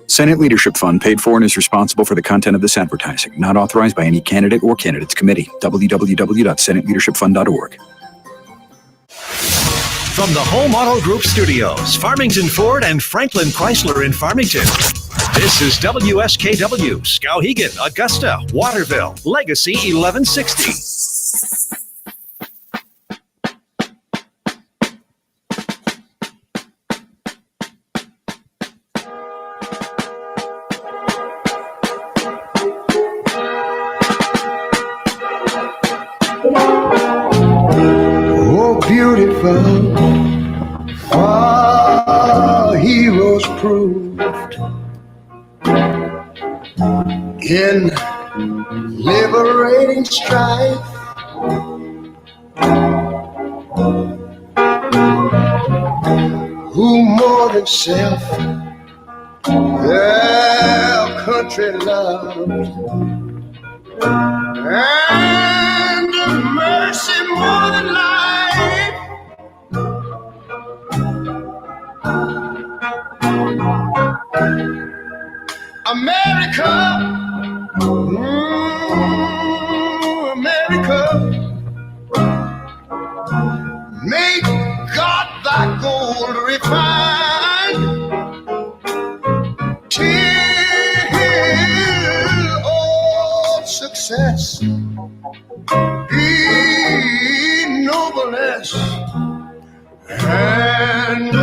Speaker 15: Senate Leadership Fund paid for and is responsible for the content of this advertising. Not authorized by any candidate or candidates committee. www.senateleadershipfund.org.
Speaker 19: From the Home Auto Group Studios, Farmington Ford and Franklin Chrysler in Farmington. This is WSKW, Skowhegan, Augusta, Waterville, Legacy 1160.
Speaker 5: Beautiful, our heroes proved in liberating strife. Who more than self their country loved, and mercy more than life. America, America, make God thy gold refined, till all success be nobleness, and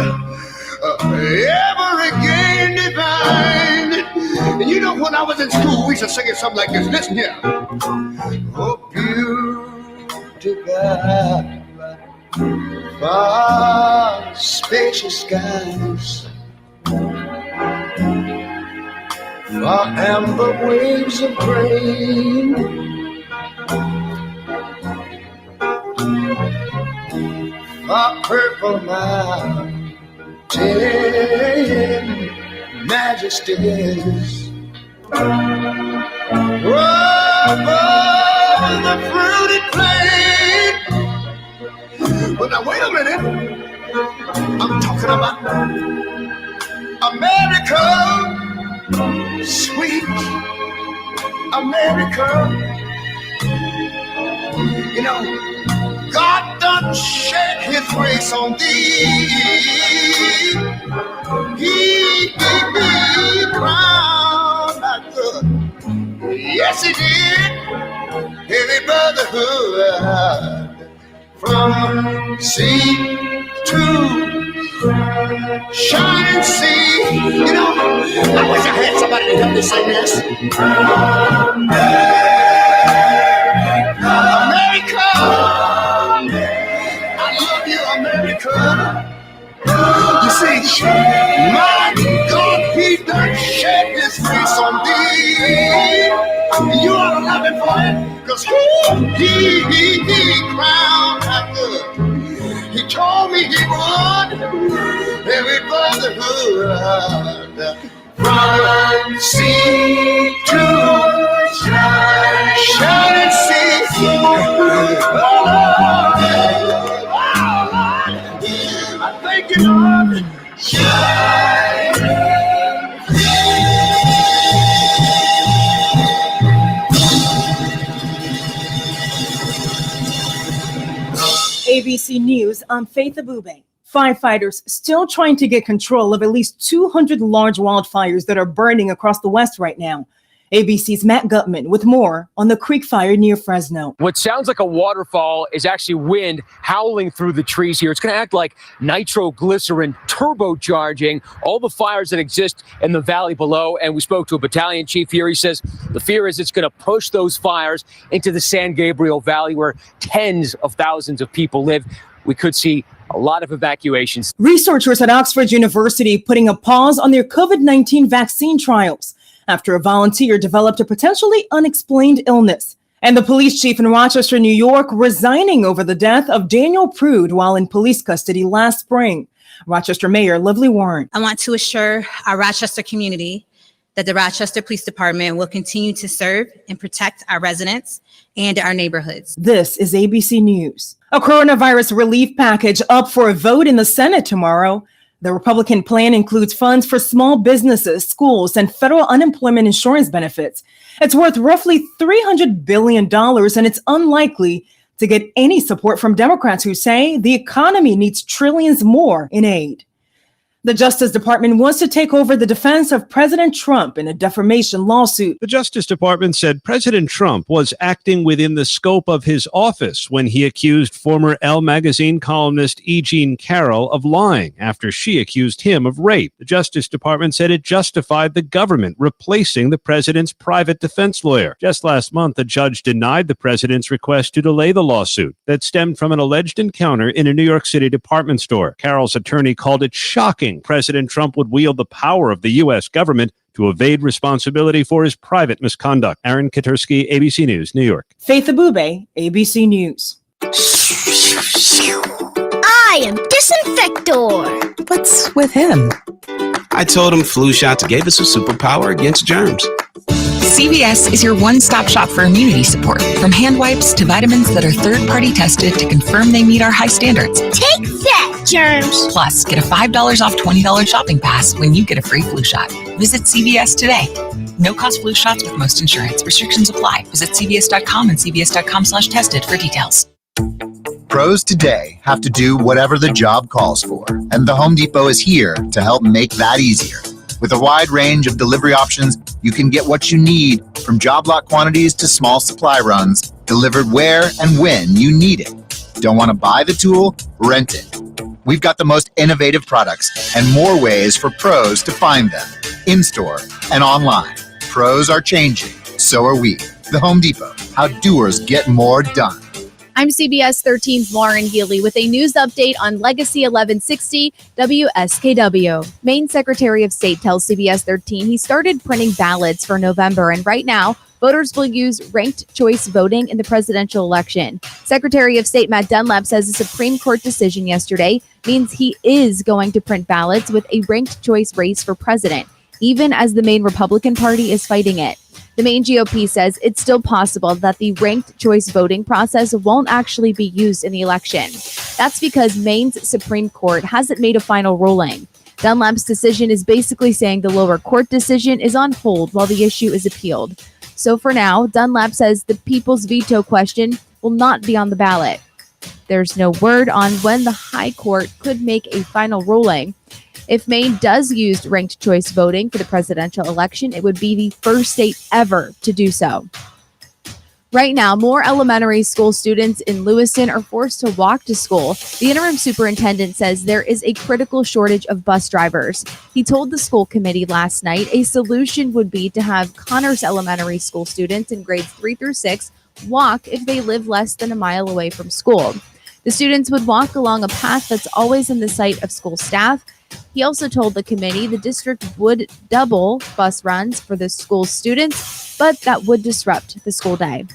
Speaker 5: every gain divine. And you know, when I was in school, we used to sing it something like this. Listen here. Oh, beautiful, far spacious skies, far amber waves of grain, far purple mountain majesties, over the fruited plain. But now wait a minute, I'm talking about America, sweet America. You know, God done shed his grace on thee. He gave me crown like good. Yes, he did. Heavy brotherhood from sea to shining sea. You know, I wish I had somebody to help me sing this. America, I love you, America. You see, my God, he done shed his face on thee. You ought to love him for it, because he crowned that good. He told me he would. Every brotherhood from sea to shining sea. Oh, Lord. I thank you, Lord.
Speaker 20: ABC News, I'm Faith Abube. Firefighters still trying to get control of at least 200 large wildfires that are burning across the West right now. ABC's Matt Gutman with more on the Creek Fire near Fresno.
Speaker 21: What sounds like a waterfall is actually wind howling through the trees here. It's going to act like nitroglycerin turbocharging all the fires that exist in the valley below. And we spoke to a battalion chief here. He says the fear is it's going to push those fires into the San Gabriel Valley, where tens of thousands of people live. We could see a lot of evacuations.
Speaker 20: Researchers at Oxford University putting a pause on their COVID-19 vaccine trials after a volunteer developed a potentially unexplained illness. And the police chief in Rochester, New York, resigning over the death of Daniel Prude while in police custody last spring. Rochester Mayor Lively Warren.
Speaker 22: I want to assure our Rochester community that the Rochester Police Department will continue to serve and protect our residents and our neighborhoods.
Speaker 20: This is ABC News. A coronavirus relief package up for a vote in the Senate tomorrow. The Republican plan includes funds for small businesses, schools, and federal unemployment insurance benefits. It's worth roughly $300 billion, and it's unlikely to get any support from Democrats who say the economy needs trillions more in aid. The Justice Department wants to take over the defense of President Trump in a defamation lawsuit.
Speaker 23: The Justice Department said President Trump was acting within the scope of his office when he accused former Elle magazine columnist E. Jean Carroll of lying after she accused him of rape. The Justice Department said it justified the government replacing the president's private defense lawyer. Just last month, a judge denied the president's request to delay the lawsuit that stemmed from an alleged encounter in a New York City department store. Carroll's attorney called it shocking President Trump would wield the power of the U.S. government to evade responsibility for his private misconduct. Aaron Katursky, ABC News, New York.
Speaker 20: Faith Abube, ABC News.
Speaker 24: I am Disinfector.
Speaker 25: What's with him? I told him flu shots gave us a superpower against germs.
Speaker 26: CVS is your one-stop shop for immunity support, from hand wipes to vitamins that are third-party tested to confirm they meet our high standards.
Speaker 24: Take that, germs!
Speaker 26: Plus, get a $5 off $20 shopping pass when you get a free flu shot. Visit CVS today. No-cost flu shots with most insurance. Restrictions apply. Visit CVS.com and CVS.com/tested for details.
Speaker 27: Pros today have to do whatever the job calls for, and the Home Depot is here to help make that easier. With a wide range of delivery options, you can get what you need, from job lot quantities to small supply runs, delivered where and when you need it. Don't want to buy the tool? Rent it. We've got the most innovative products and more ways for pros to find them, in-store and online. Pros are changing, so are we. The Home Depot, how doers get more done.
Speaker 1: I'm CBS 13's Lauren Healy with a news update on Legacy 1160 WSKW. Maine Secretary of State tells CBS 13 he started printing ballots for November, and right now, voters will use ranked choice voting in the presidential election. Secretary of State Matt Dunlap says the Supreme Court decision yesterday means he is going to print ballots with a ranked choice race for president, even as the Maine Republican Party is fighting it. The Maine GOP says it's still possible that the ranked choice voting process won't actually be used in the election. That's because Maine's Supreme Court hasn't made a final ruling. Dunlap's decision is basically saying the lower court decision is on hold while the issue is appealed. So for now, Dunlap says the people's veto question will not be on the ballot. There's no word on when the High Court could make a final ruling. If Maine does use ranked choice voting for the presidential election, it would be the first state ever to do so. Right now, more elementary school students in Lewiston are forced to walk to school. The interim superintendent says there is a critical shortage of bus drivers. He told the school committee last night a solution would be to have Connors Elementary School students in grades 3 through 6 walk if they live less than a mile away from school. The students would walk along a path that's always in the sight of school staff. He also told the committee the district would double bus runs for the school students, but that would disrupt the school day.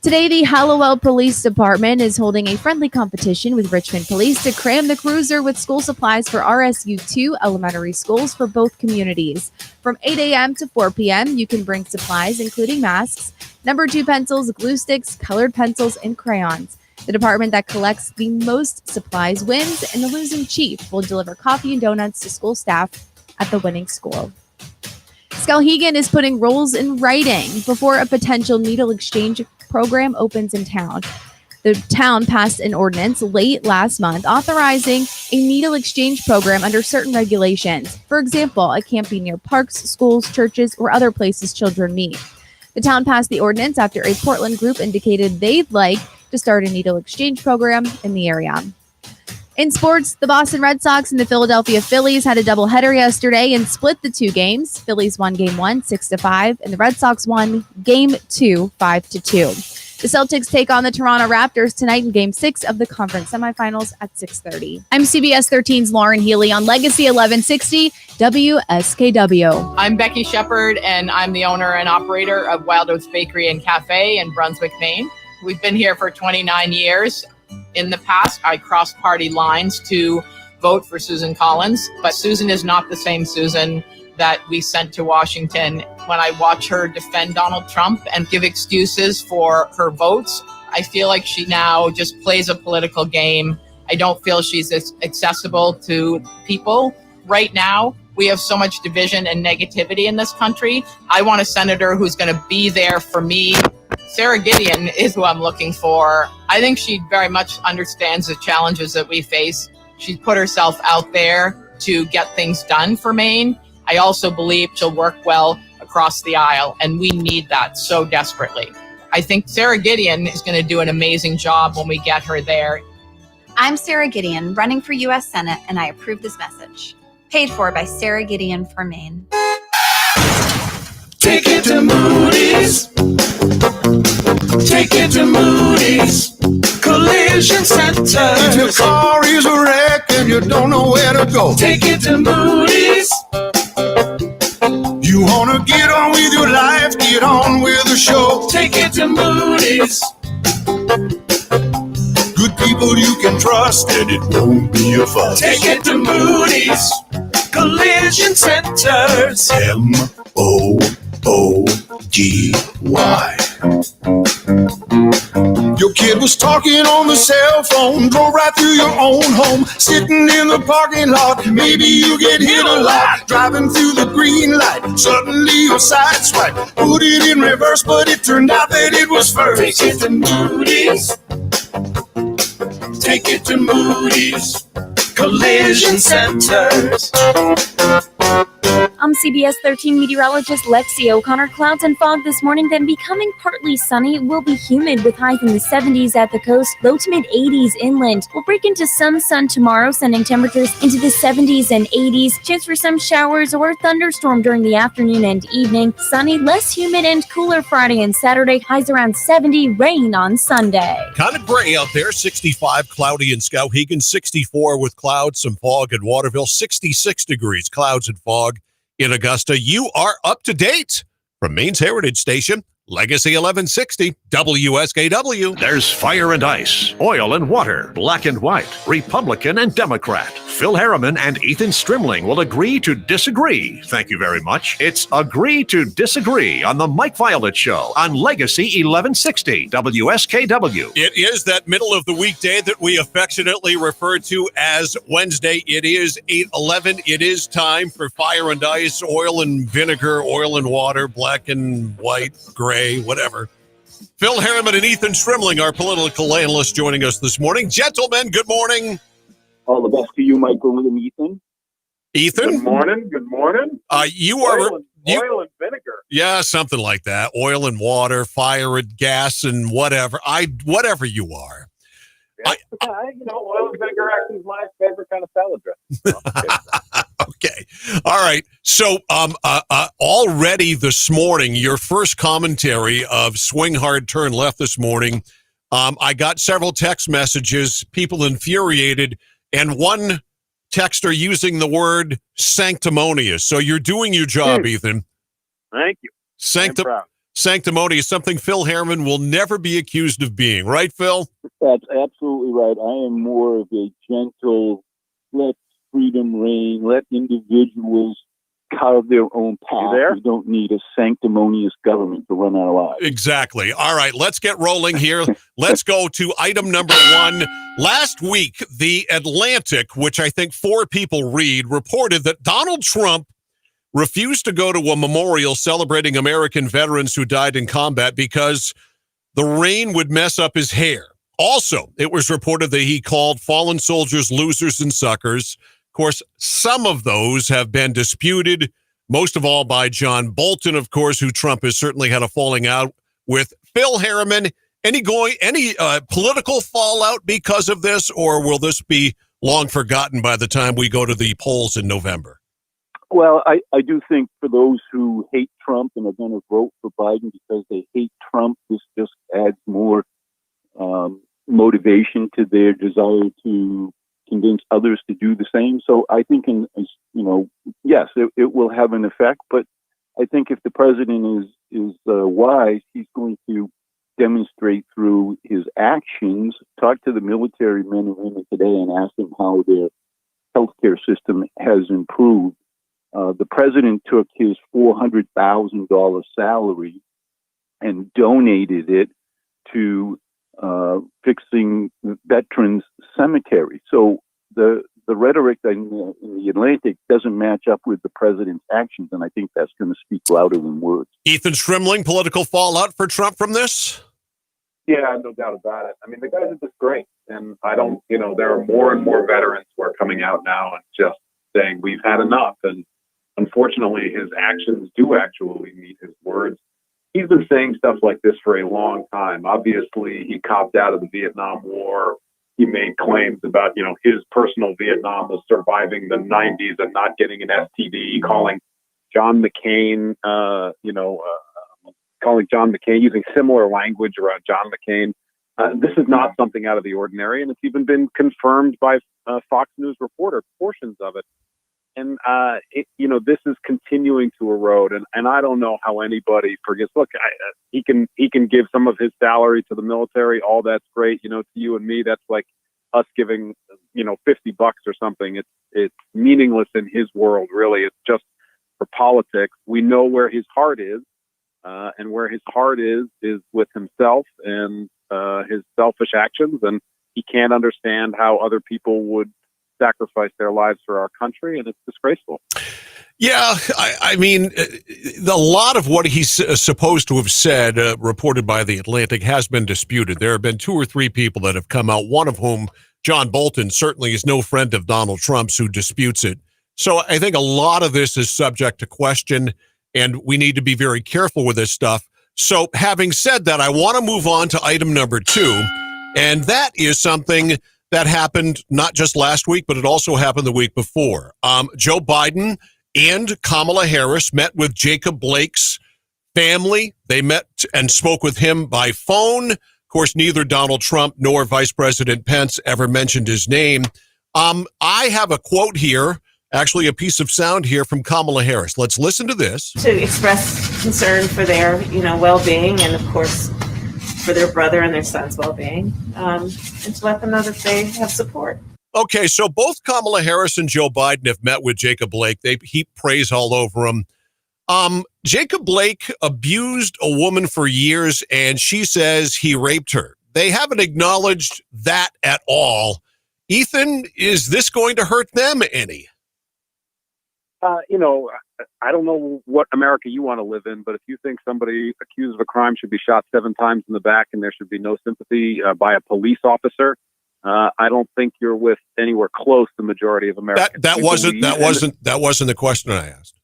Speaker 1: Today, the Hallowell Police Department is holding a friendly competition with Richmond Police to cram the cruiser with school supplies for RSU2 elementary schools for both communities. From 8 a.m. to 4 p.m., you can bring supplies, including masks, number 2 pencils, glue sticks, colored pencils, and crayons. The department that collects the most supplies wins, and the losing chief will deliver coffee and donuts to school staff at the winning school. Skowhegan is putting rules in writing before a potential needle exchange program opens in town. The town passed an ordinance late last month authorizing a needle exchange program under certain regulations. For example, it can't be near parks, schools, churches, or other places children meet. The town passed the ordinance after a Portland group indicated they'd like to start a needle exchange program in the area. In sports, the Boston Red Sox and the Philadelphia Phillies had a doubleheader yesterday and split the two games. Phillies won game 1, 6-5, and the Red Sox won game 2, 5-2. The Celtics take on the Toronto Raptors tonight in game 6 of the conference semifinals at 6:30. I'm CBS 13's Lauren Healy on Legacy 1160 WSKW.
Speaker 8: I'm Becky Shepard, and I'm the owner and operator of Wild Oats Bakery and Cafe in Brunswick, Maine. We've been here for 29 years. In the past, I crossed party lines to vote for Susan Collins, but Susan is not the same Susan that we sent to Washington. When I watch her defend Donald Trump and give excuses for her votes, I feel like she now just plays a political game. I don't feel she's as accessible to people. Right now, we have so much division and negativity in this country. I want a senator who's going to be there for me. Sarah Gideon is who I'm looking for. I think she very much understands the challenges that we face. She's put herself out there to get things done for Maine. I also believe she'll work well across the aisle, and we need that so desperately. I think Sarah Gideon is going to do an amazing job when we get her there.
Speaker 9: I'm Sarah Gideon, running for U.S. Senate, and I approve this message. Paid for by Sarah Gideon for Maine.
Speaker 5: Take it to Moody's. Take it to Moody's Collision Center. If your car is a wreck and you don't know where to go, take it to Moody's. You want to get on with your life, get on with the show, take it to Moody's. Good people you can trust and it won't be a fuss. Take it to Moody's Collision Centers. MOOGY. Your kid was talking on the cell phone, drove right through your own home, sitting in the parking lot. Maybe you get hit a lot, driving through the green light. Suddenly your side swipe, put it in reverse, but it turned out that it was first. Take it to Moody's. Take it to Moody's Collision Centers.
Speaker 1: I'm
Speaker 6: CBS 13 meteorologist Lexi O'Connor. Clouds and fog this morning, then becoming partly sunny. It will be humid with highs in the 70s at the coast, low to mid 80s inland. We'll break into some sun tomorrow, sending temperatures into the 70s and 80s. Chance for some showers or thunderstorm during the afternoon and evening. Sunny, less humid and cooler Friday and Saturday. Highs around 70, rain on Sunday.
Speaker 3: Kind of gray out there. 65 cloudy in Skowhegan, 64 with clouds, some fog in Waterville, 66 degrees, clouds and fog in Augusta. You are up to date from Maine's Heritage Station, Legacy 1160, WSKW.
Speaker 19: There's fire and ice, oil and water, black and white, Republican and Democrat. Phil Harriman and Ethan Strimling will agree to disagree. Thank you very much. It's Agree to Disagree on the Mike Violet Show on Legacy 1160, WSKW.
Speaker 3: It is that middle of the weekday that we affectionately refer to as Wednesday. It is 8:11. It is time for fire and ice, oil and vinegar, oil and water, black and white, gray, whatever. Phil Harriman and Ethan Strimling, our political analysts, joining us this morning. Gentlemen, good morning.
Speaker 10: All the best to you, Michael and Ethan.
Speaker 3: Ethan?
Speaker 10: Good morning. Good morning.
Speaker 3: You are...
Speaker 10: Oil and vinegar.
Speaker 3: Yeah, something like that. Oil and water, fire and gas and whatever. Whatever you are.
Speaker 10: Yeah, oil and vinegar actually is my favorite kind of salad dressing.
Speaker 3: Okay. All right. So already this morning, your first commentary of Swing Hard, Turn Left this morning, I got several text messages, people infuriated, and one texter using the word sanctimonious. So you're doing your job, Ethan.
Speaker 10: Thank you.
Speaker 3: Sanctimonious, something Phil Harriman will never be accused of being. Right, Phil?
Speaker 10: That's absolutely right. I am more of a gentle, let freedom reign, let individuals carve their own path. We don't need a sanctimonious government to run our lives.
Speaker 3: Exactly. All right, let's get rolling here. Let's go to item number one. Last week, The Atlantic, which I think 4 people read, reported that Donald Trump refused to go to a memorial celebrating American veterans who died in combat because the rain would mess up his hair. Also, it was reported that he called fallen soldiers losers and suckers. Of course, some of those have been disputed, most of all by John Bolton, of course, who Trump has certainly had a falling out with. Phil Harriman, any political fallout because of this, or will this be long forgotten by the time we go to the polls in November?
Speaker 10: Well, I do think for those who hate Trump and are going to vote for Biden because they hate Trump, this just adds more motivation to their desire to convince others to do the same. So I think, yes, it will have an effect. But I think if the president is wise, he's going to demonstrate through his actions, talk to the military men and women today and ask them how their healthcare system has improved. The president took his $400,000 salary and donated it to fixing veterans' cemetery. So the rhetoric in the Atlantic doesn't match up with the president's actions, and I think that's going to speak louder than words.
Speaker 3: Ethan Strimling, political fallout for Trump from this?
Speaker 11: Yeah, no doubt about it. I mean, the guys are just great. And there are more and more veterans who are coming out now and just saying we've had enough. And unfortunately, his actions do actually meet his words. He's been saying stuff like this for a long time. Obviously, he copped out of the Vietnam War. He made claims about, his personal Vietnam was surviving the 90s and not getting an STD, calling John McCain, using similar language around John McCain. This is not something out of the ordinary, and it's even been confirmed by Fox News reporter, portions of it. And, this is continuing to erode. And I don't know how anybody forgets. Look, he can give some of his salary to the military. All that's great. To you and me, that's like us giving, $50 or something. It's meaningless in his world, really. It's just for politics. We know where his heart is. And where his heart is with himself and his selfish actions. And he can't understand how other people would sacrifice their lives for our country, and it's disgraceful.
Speaker 3: Yeah, I mean, a lot of what he's supposed to have said, reported by The Atlantic, has been disputed. There have been 2 or 3 people that have come out, one of whom, John Bolton, certainly is no friend of Donald Trump's, who disputes it So I think a lot of this is subject to question, and we need to be very careful with this stuff. So having said that, I want to move on to item number 2, and that is something that happened not just last week, but it also happened the week before. Joe Biden and Kamala Harris met with Jacob Blake's family. They met and spoke with him by phone. Of course, neither Donald Trump nor Vice President Pence ever mentioned his name. I have a quote here, actually a piece of sound here from Kamala Harris. Let's listen to this.
Speaker 4: To express concern for their, well-being, and of course for their brother and their son's well-being, and to let them know that they have support.
Speaker 3: Okay, so both Kamala Harris and Joe Biden have met with Jacob Blake. They heap praise all over him. Jacob Blake abused a woman for years, and she says he raped her. They haven't acknowledged that at all. Ethan, is this going to hurt them any?
Speaker 11: I don't know what America you want to live in, but if you think somebody accused of a crime should be shot 7 times in the back and there should be no sympathy by a police officer, I don't think you're with anywhere close the majority of Americans.
Speaker 3: That wasn't the question I asked.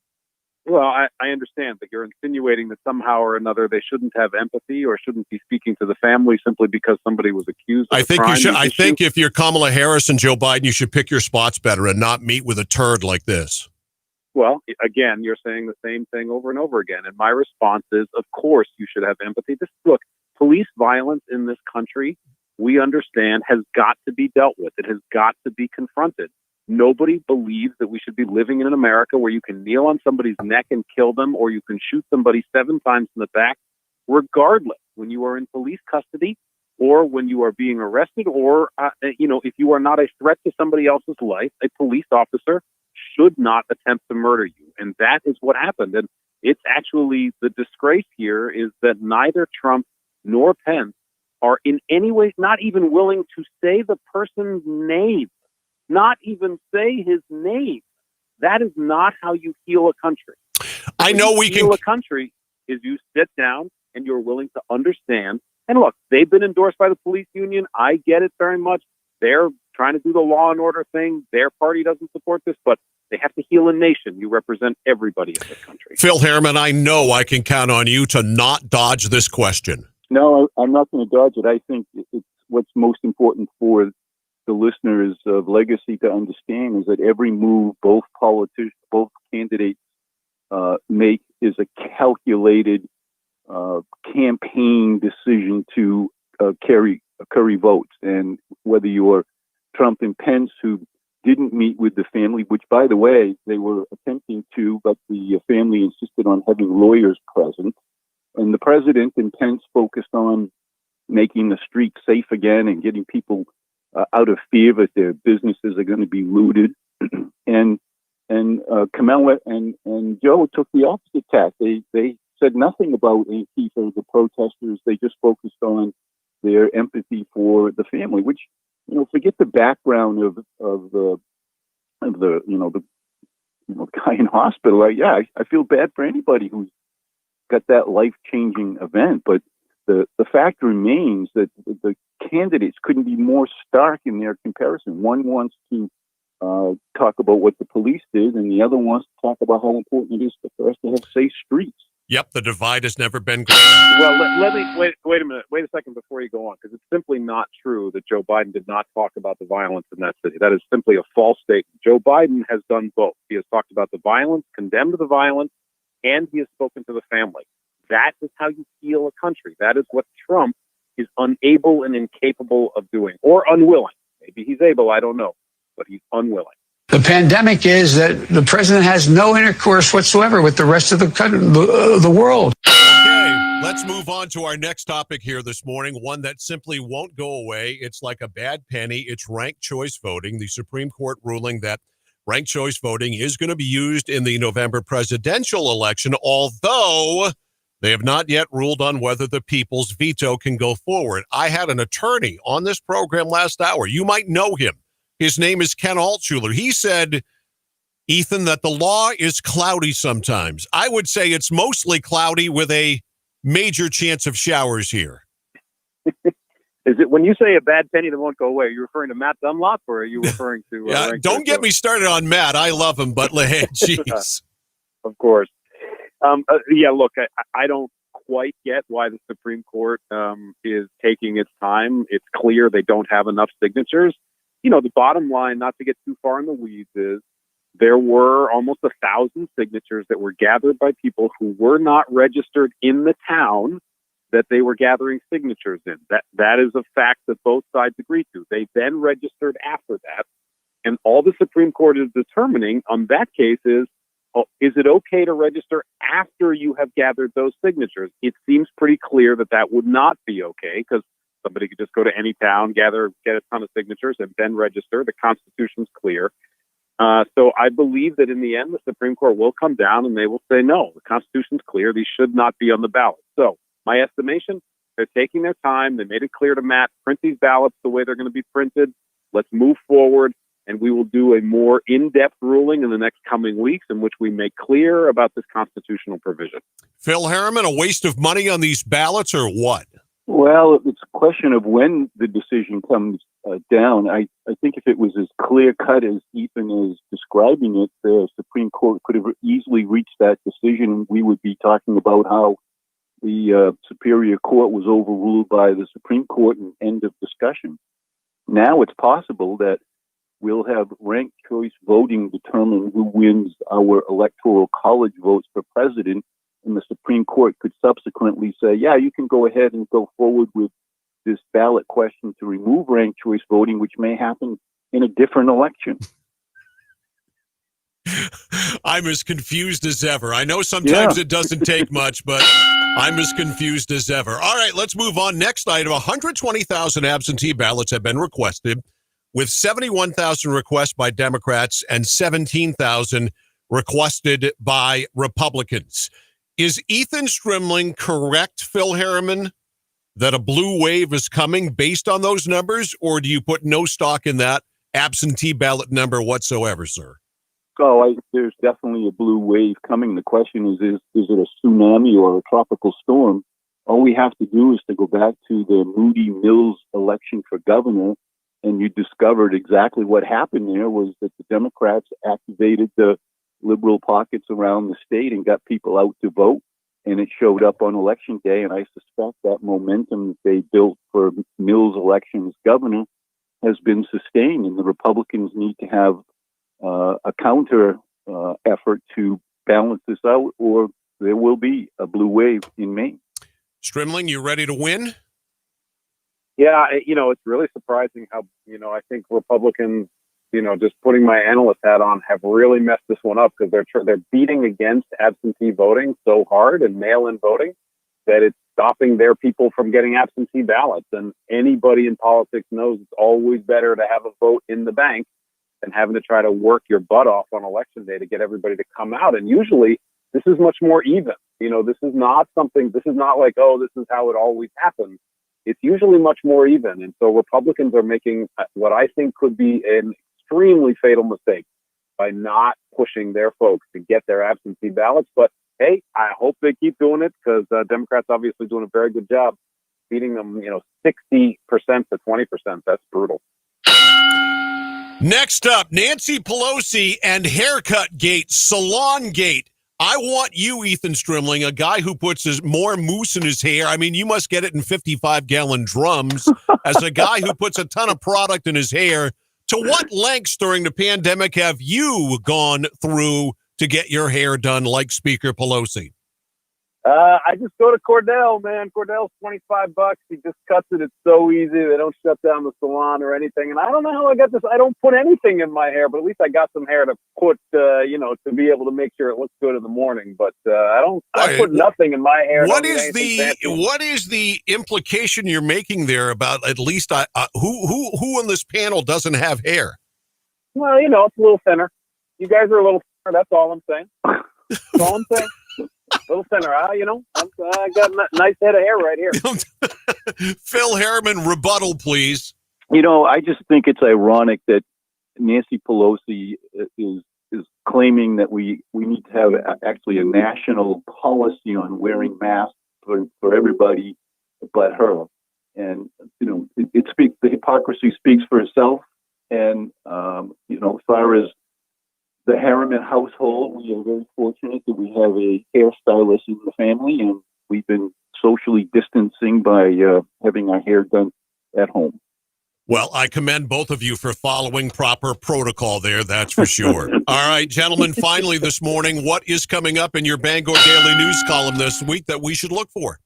Speaker 11: Well, I understand, but you're insinuating that somehow or another they shouldn't have empathy or shouldn't be speaking to the family simply because somebody was accused of a crime.
Speaker 3: I think if you're Kamala Harris and Joe Biden, you should pick your spots better and not meet with a turd like this.
Speaker 11: Well, again, you're saying the same thing over and over again. And my response is, of course, you should have empathy. Look, police violence in this country, we understand, has got to be dealt with. It has got to be confronted. Nobody believes that we should be living in an America where you can kneel on somebody's neck and kill them, or you can shoot somebody 7 times in the back, regardless, when you are in police custody or when you are being arrested, or, if you are not a threat to somebody else's life, a police officer should not attempt to murder you. And that is what happened. And it's actually the disgrace here is that neither Trump nor Pence are in any way not even willing to say the person's name, not even say his name. That is not how you heal a country.
Speaker 3: I know we can
Speaker 11: heal a country is you sit down and you're willing to understand. And look, they've been endorsed by the police union. I get it very much. They're trying to do the law and order thing. Their party doesn't support this, but they have to heal a nation. You represent everybody in this country.
Speaker 3: Phil Harriman, I know I can count on you to not dodge this question.
Speaker 10: No, I'm not going to dodge it. I think it's what's most important for the listeners of Legacy to understand is that every move both candidates make is a calculated campaign decision to curry votes. And whether you're Trump and Pence, who didn't meet with the family, which, by the way, they were attempting to, but the family insisted on having lawyers present. And the president and Pence focused on making the streets safe again and getting people out of fear that their businesses are going to be looted. and Kamala and Joe took the opposite tack. They said nothing about Antifa or the protesters. They just focused on their empathy for the family, which, forget the background of the guy in hospital. I feel bad for anybody who's got that life-changing event, but the fact remains that the candidates couldn't be more stark in their comparison. One wants to talk about what the police did, and the other wants to talk about how important it is for us to have safe streets.
Speaker 3: Yep, the divide has never been greater.
Speaker 11: Well, let me wait a minute. Wait a second before you go on, because it's simply not true that Joe Biden did not talk about the violence in that city. That is simply a false statement. Joe Biden has done both. He has talked about the violence, condemned the violence, and he has spoken to the family. That is how you heal a country. That is what Trump is unable and incapable of doing, or unwilling. Maybe he's able, I don't know, but he's unwilling.
Speaker 7: The pandemic is that the president has no intercourse whatsoever with the rest of the world.
Speaker 3: Okay, let's move on to our next topic here this morning, one that simply won't go away. It's like a bad penny. It's ranked choice voting. The Supreme Court ruling that ranked choice voting is going to be used in the November presidential election, although they have not yet ruled on whether the people's veto can go forward. I had an attorney on this program last hour. You might know him. His name is Ken Altshuler. He said, Ethan, that the law is cloudy sometimes. I would say it's mostly cloudy with a major chance of showers here.
Speaker 11: Is it when you say a bad penny that won't go away? Are you referring to Matt Dunlop, or are you referring to?
Speaker 3: Yeah, don't get me started on Matt. I love him, but hey, jeez.
Speaker 11: Of course. Look, I don't quite get why the Supreme Court is taking its time. It's clear they don't have enough signatures. The bottom line, not to get too far in the weeds, is there were almost 1,000 signatures that were gathered by people who were not registered in the town that they were gathering signatures in. That is a fact that both sides agree to. They then registered after that. And all the Supreme Court is determining on that case is it okay to register after you have gathered those signatures? It seems pretty clear that would not be okay, because somebody could just go to any town, get a ton of signatures, and then register. The Constitution's clear. So I believe that in the end, the Supreme Court will come down and they will say, no, the Constitution's clear. These should not be on the ballot. So my estimation, they're taking their time. They made it clear to Matt, print these ballots the way they're going to be printed. Let's move forward, and we will do a more in-depth ruling in the next coming weeks in which we make clear about this constitutional provision.
Speaker 3: Phil Harriman, a waste of money on these ballots or what?
Speaker 10: Well, it's a question of when the decision comes down. I think if it was as clear-cut as Ethan is describing it, the Supreme Court could have easily reached that decision. We would be talking about how the Superior Court was overruled by the Supreme Court and end of discussion. Now it's possible that we'll have ranked choice voting determine who wins our electoral college votes for president, and the Supreme Court could subsequently say, yeah, you can go ahead and go forward with this ballot question to remove ranked choice voting, which may happen in a different election.
Speaker 3: I'm as confused as ever. I know sometimes it doesn't take much, but I'm as confused as ever. All right, let's move on. Next item, 120,000 absentee ballots have been requested, with 71,000 requests by Democrats and 17,000 requested by Republicans. Is Ethan Strimling correct, Phil Harriman, that a blue wave is coming based on those numbers, or do you put no stock in that absentee ballot number whatsoever, sir?
Speaker 10: Oh, there's definitely a blue wave coming. The question is it a tsunami or a tropical storm? All we have to do is to go back to the Moody Mills election for governor, and you discovered exactly what happened there was that the Democrats activated the liberal pockets around the state and got people out to vote, and it showed up on election day. And I suspect that momentum that they built for Mills' election as governor has been sustained, and the Republicans need to have a counter effort to balance this out, or there will be a blue wave in Maine.
Speaker 3: Strimling, you ready to win?
Speaker 11: Yeah, it's really surprising how, I think Republicans, just putting my analyst hat on, have really messed this one up, because they're beating against absentee voting so hard and mail-in voting that it's stopping their people from getting absentee ballots. And anybody in politics knows it's always better to have a vote in the bank than having to try to work your butt off on election day to get everybody to come out. And usually this is much more even. This is not like, oh, this is how it always happens. It's usually much more even. And so Republicans are making what I think could be an extremely fatal mistake by not pushing their folks to get their absentee ballots. But hey, I hope they keep doing it, because Democrats obviously doing a very good job beating them, 60% to 20%. That's brutal.
Speaker 3: Next up, Nancy Pelosi and Haircut Gate, Salon Gate. I want you, Ethan Strimling, a guy who puts more mousse in his hair. I mean, you must get it in 55-gallon drums. As a guy who puts a ton of product in his hair, to what lengths during the pandemic have you gone through to get your hair done like Speaker Pelosi?
Speaker 11: I just go to Cordell, man. Cordell's $25. He just cuts it. It's so easy. They don't shut down the salon or anything. And I don't know how I got this. I don't put anything in my hair, but at least I got some hair to put, to be able to make sure it looks good in the morning. But I put nothing in my hair.
Speaker 3: What is the implication you're making there about at least who on this panel doesn't have hair?
Speaker 11: Well, it's a little thinner. You guys are a little thinner. That's all I'm saying. That's all I'm saying. A little thinner, I got a nice head of hair right here.
Speaker 3: Phil Harriman, rebuttal, please.
Speaker 10: I just think it's ironic that Nancy Pelosi is claiming that we need to have actually a national policy on wearing masks for everybody but her. and the hypocrisy speaks for itself. And as far as the Harriman household, we are very fortunate that we have a hairstylist in the family, and we've been socially distancing by having our hair done at home.
Speaker 3: Well, I commend both of you for following proper protocol there, that's for sure. All right, gentlemen, finally this morning, what is coming up in your Bangor Daily News column this week that we should look for?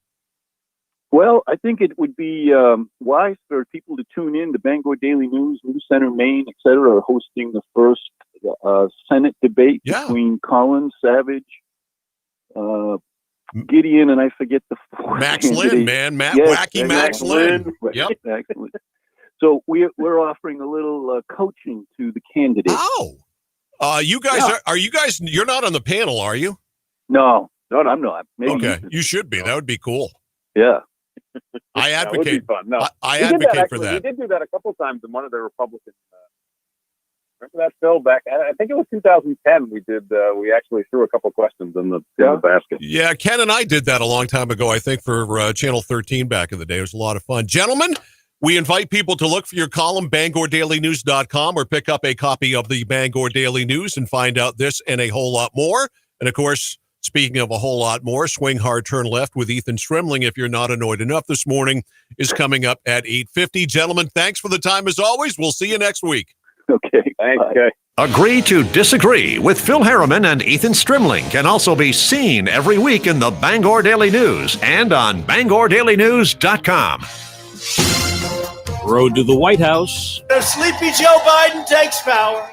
Speaker 10: Well, I think it would be wise for people to tune in to Bangor Daily News, News Center Maine, et cetera, are hosting the first Senate debate between Collins, Savage, Gideon, and I forget the fourth
Speaker 3: Max
Speaker 10: candidate.
Speaker 3: Lynn, man. Max Lynn. Yep.
Speaker 10: Max Lynn. So we're offering a little coaching to the candidates.
Speaker 3: Oh, you guys you're not on the panel, are you?
Speaker 10: No, I'm not. Maybe
Speaker 3: okay, you should be. That would be cool.
Speaker 10: Yeah.
Speaker 3: I advocate.
Speaker 11: That would be fun. No,
Speaker 3: I
Speaker 11: we
Speaker 3: advocate
Speaker 11: did
Speaker 3: for that.
Speaker 11: We did do that a couple of times in one of the Republican. Remember that, Phil? Back, I think it was 2010. We did. We actually threw a couple of questions in the basket.
Speaker 3: Yeah, Ken and I did that a long time ago. I think for Channel 13 back in the day. It was a lot of fun, gentlemen. We invite people to look for your column, BangorDailyNews.com, or pick up a copy of the Bangor Daily News and find out this and a whole lot more. And of course, speaking of a whole lot more, Swing Hard, Turn Left with Ethan Strimling, if you're not annoyed enough this morning, is coming up at 8:50. Gentlemen, thanks for the time as always. We'll see you next week.
Speaker 10: Okay.
Speaker 11: Thanks, guys.
Speaker 19: Agree to Disagree with Phil Harriman and Ethan Strimling can also be seen every week in the Bangor Daily News and on BangorDailyNews.com.
Speaker 2: Road to the White House.
Speaker 12: If sleepy Joe Biden takes power,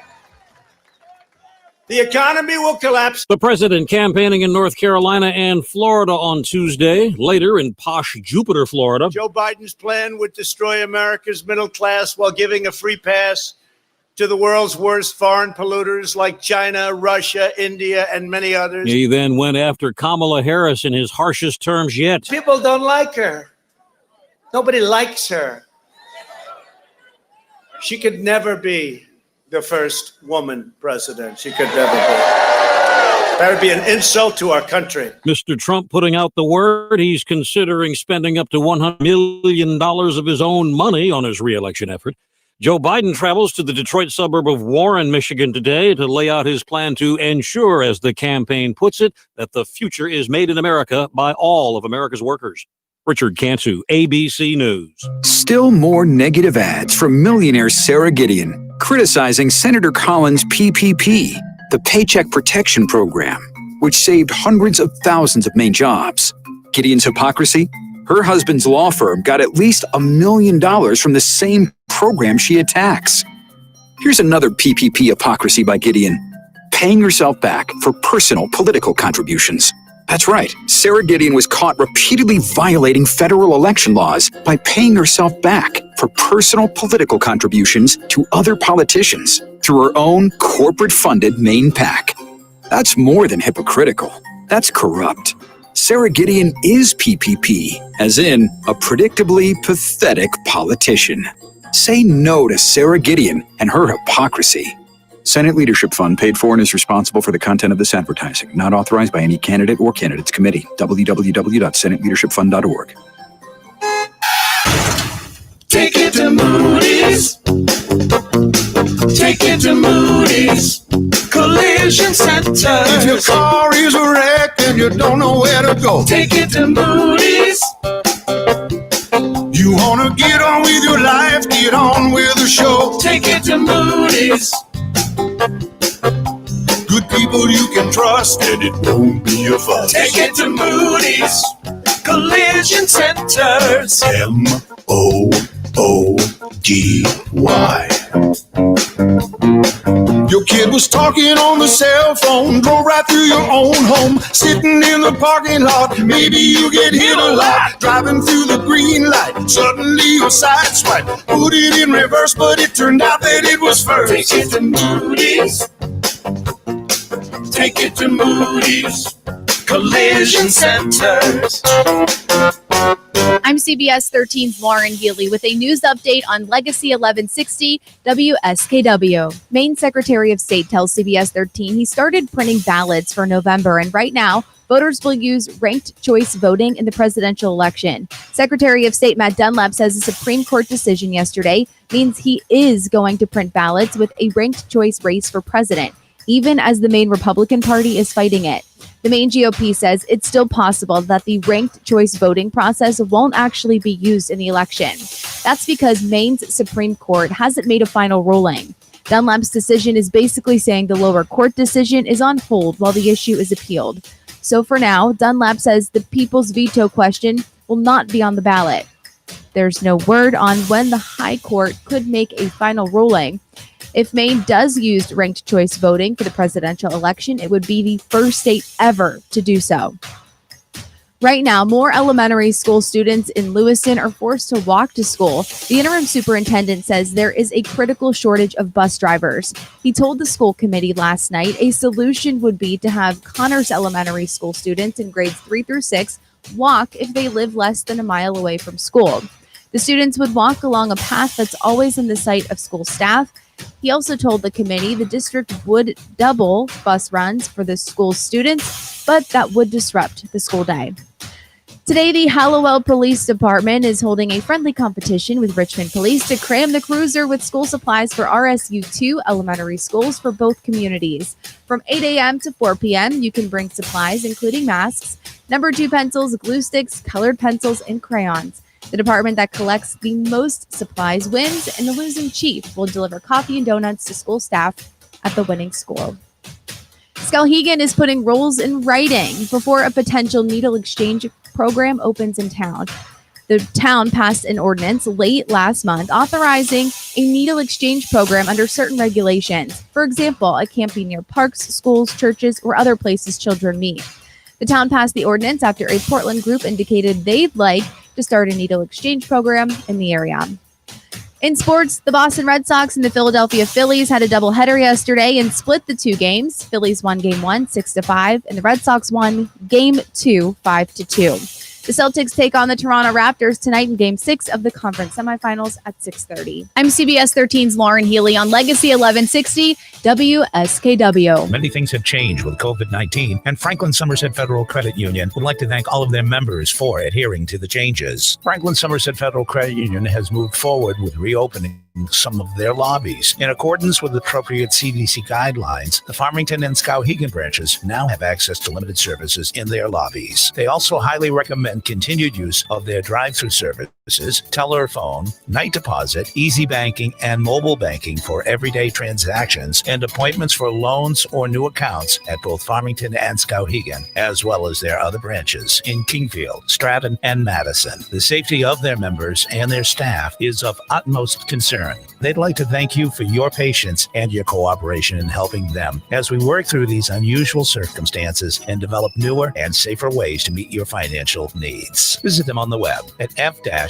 Speaker 12: the economy will collapse.
Speaker 2: The president campaigning in North Carolina and Florida on Tuesday. Later in posh Jupiter, Florida.
Speaker 12: Joe Biden's plan would destroy America's middle class while giving a free pass to the world's worst foreign polluters like China, Russia, India, and many others.
Speaker 2: He then went after Kamala Harris in his harshest terms yet.
Speaker 12: People don't like her. Nobody likes her. She could never be the first woman president. She could never be. That would be an insult to our country.
Speaker 2: Mr. Trump putting out the word he's considering spending up to $100 million of his own money on his reelection effort. Joe Biden travels to the Detroit suburb of Warren, Michigan today to lay out his plan to ensure, as the campaign puts it, that the future is made in America by all of America's workers. Richard Cantu, ABC News.
Speaker 15: Still more negative ads from millionaire Sarah Gideon criticizing Senator Collins' PPP, the Paycheck Protection Program, which saved hundreds of thousands of Maine jobs. Gideon's hypocrisy? Her husband's law firm got at least $1 million from the same program she attacks. Here's another PPP hypocrisy by Gideon: paying yourself back for personal political contributions. That's right, Sarah Gideon was caught repeatedly violating federal election laws by paying herself back for personal political contributions to other politicians through her own corporate-funded Maine PAC. That's more than hypocritical. That's corrupt. Sarah Gideon is PPP, as in a predictably pathetic politician. Say no to Sarah Gideon and her hypocrisy. Senate Leadership Fund paid for and is responsible for the content of this advertising. Not authorized by any candidate or candidates committee. www.senateleadershipfund.org.
Speaker 5: Take it to Moody's. Take it to Moody's Collision Center. If your car is a wreck and you don't know where to go, take it to Moody's. You want to get on with your life, get on with the show, take it to Moody's. Good people you can trust and it won't be a fuss. Take it to Moody's Collision Centers. MOODY. Your kid was talking on the cell phone, drove right through your own home, sitting in the parking lot. Maybe you get hit a lot, driving through the green light. Suddenly your side swipe, put it in reverse, but it turned out that it was first. Take it to Moody's. Take it to Moody's Collision Centers.
Speaker 1: I'm CBS 13's Lauren Healy with a news update on Legacy 1160 WSKW. Maine Secretary of State tells CBS 13 he started printing ballots for November, and right now, voters will use ranked choice voting in the presidential election. Secretary of State Matt Dunlap says the Supreme Court decision yesterday means he is going to print ballots with a ranked choice race for president, even as the Maine Republican Party is fighting it. The Maine GOP says it's still possible that the ranked choice voting process won't actually be used in the election. That's because Maine's Supreme Court hasn't made a final ruling. Dunlap's decision is basically saying the lower court decision is on hold while the issue is appealed. So for now, Dunlap says the people's veto question will not be on the ballot. There's no word on when the high court could make a final ruling. If Maine does use ranked choice voting for the presidential election, it would be the first state ever to do so. Right now, more elementary school students in Lewiston are forced to walk to school. The interim superintendent says there is a critical shortage of bus drivers. He told the school committee last night a solution would be to have Connors Elementary School students in grades 3 through 6 walk if they live less than a mile away from school. The students would walk along a path that's always in the sight of school staff. He also told the committee the district would double bus runs for the school students, but that would disrupt the school day. Today, the Hallowell Police Department is holding a friendly competition with Richmond Police to cram the cruiser with school supplies for RSU2 elementary schools for both communities. From 8 a.m. to 4 p.m., you can bring supplies, including masks, number 2 pencils, glue sticks, colored pencils, and crayons. The department that collects the most supplies wins, and the losing chief will deliver coffee and donuts to school staff at the winning school. Skowhegan is putting rules in writing before a potential needle exchange program opens in town. The town passed an ordinance late last month authorizing a needle exchange program under certain regulations. For example, it can't be near parks, schools, churches, or other places children meet. The town passed the ordinance after a Portland group indicated they'd like to start a needle exchange program in the area. In sports, the Boston Red Sox and the Philadelphia Phillies had a doubleheader yesterday and split the two games. Phillies won game 1, 6-5, and the Red Sox won game 2, 5-2. The Celtics take on the Toronto Raptors tonight in game 6 of the conference semifinals at 6:30. I'm CBS 13's Lauren Healy on Legacy 1160 WSKW.
Speaker 13: Many things have changed with COVID-19, and Franklin Somerset Federal Credit Union would like to thank all of their members for adhering to the changes. Franklin Somerset Federal Credit Union has moved forward with reopening some of their lobbies. In accordance with appropriate CDC guidelines, the Farmington and Skowhegan branches now have access to limited services in their lobbies. They also highly recommend continued use of their drive-through services, teller phone, night deposit, easy banking, and mobile banking for everyday transactions and appointments for loans or new accounts at both Farmington and Skowhegan, as well as their other branches in Kingfield, Stratton, and Madison. The safety of their members and their staff is of utmost concern. They'd like to thank you for your patience and your cooperation in helping them as we work through these unusual circumstances and develop newer and safer ways to meet your financial needs. Visit them on the web at f-sfcu.com.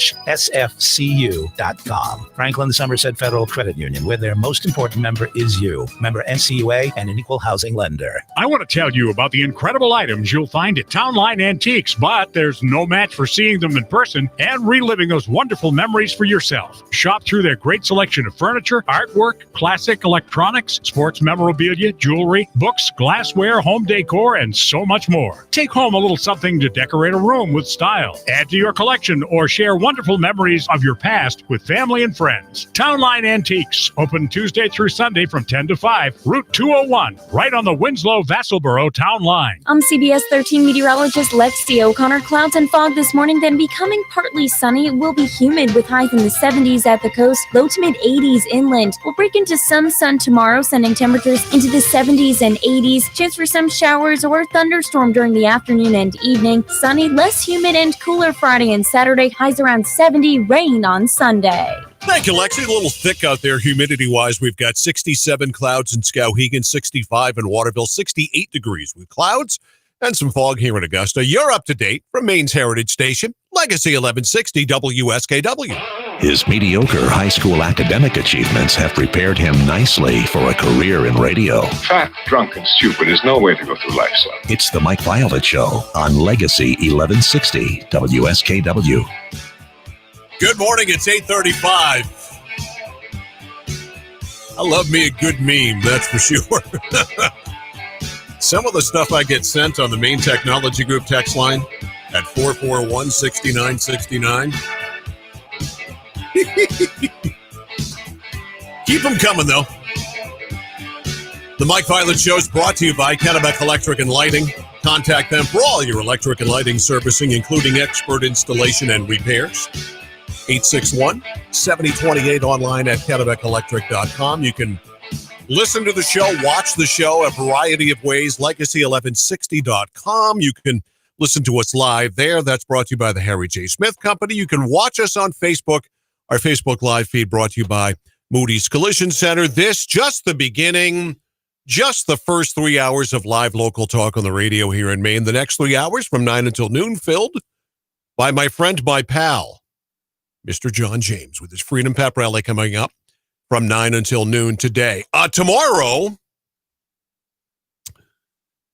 Speaker 13: Franklin Somerset Federal Credit Union, where their most important member is you. Member NCUA and an equal housing lender.
Speaker 14: I want to tell you about the incredible items you'll find at Townline Antiques, but there's no match for seeing them in person and reliving those wonderful memories for yourself. Shop through their great selection of furniture, artwork, classic electronics, sports memorabilia, jewelry, books, glassware, home decor, and so much more. Take home a little something to decorate a room with style. Add to your collection or share wonderful memories of your past with family and friends. Townline Antiques, open Tuesday through Sunday from 10 to 5, Route 201, right on the Winslow-Vassalboro Town Line.
Speaker 6: I'm CBS 13 meteorologist Lexi O'Connor. Clouds and fog this morning, then becoming partly sunny. It will be humid with highs in the 70s at the coast, low to mid 80s inland. We'll break into some sun tomorrow, sending temperatures into the 70s and 80s. Chance for some showers or thunderstorm during the afternoon and evening. Sunny, less humid and cooler Friday and Saturday. Highs around 70, rain on Sunday.
Speaker 3: Thank you, Lexi. A little thick out there humidity-wise. We've got 67 clouds in Skowhegan, 65 in Waterville, 68 degrees with clouds and some fog here in Augusta. You're up to date from Maine's Heritage Station, Legacy 1160 WSKW.
Speaker 16: His mediocre high school academic achievements have prepared him nicely for a career in radio.
Speaker 17: Fat, drunk, and stupid is no way to go through life, son.
Speaker 16: It's the Mike Violet Show on Legacy 1160 WSKW.
Speaker 3: Good morning. It's 8:35. I love me a good meme, that's for sure. Some of the stuff I get sent on the Main Technology Group text line at 441-6969. Keep them coming, though. The Mike Violet Show is brought to you by Kennebec Electric and Lighting. Contact them for all your electric and lighting servicing, including expert installation and repairs. 861-7028 online at KennebecElectric.com. You can listen to the show, watch the show a variety of ways. Legacy1160.com. You can listen to us live there. That's brought to you by the Harry J. Smith Company. You can watch us on Facebook. Our Facebook live feed brought to you by Moody's Collision Center. This just the beginning, just the first 3 hours of live local talk on the radio here in Maine. The next 3 hours from 9 until noon filled by my friend, my pal, Mr. John James, with his Freedom Pep Rally coming up from 9 until noon today. Tomorrow,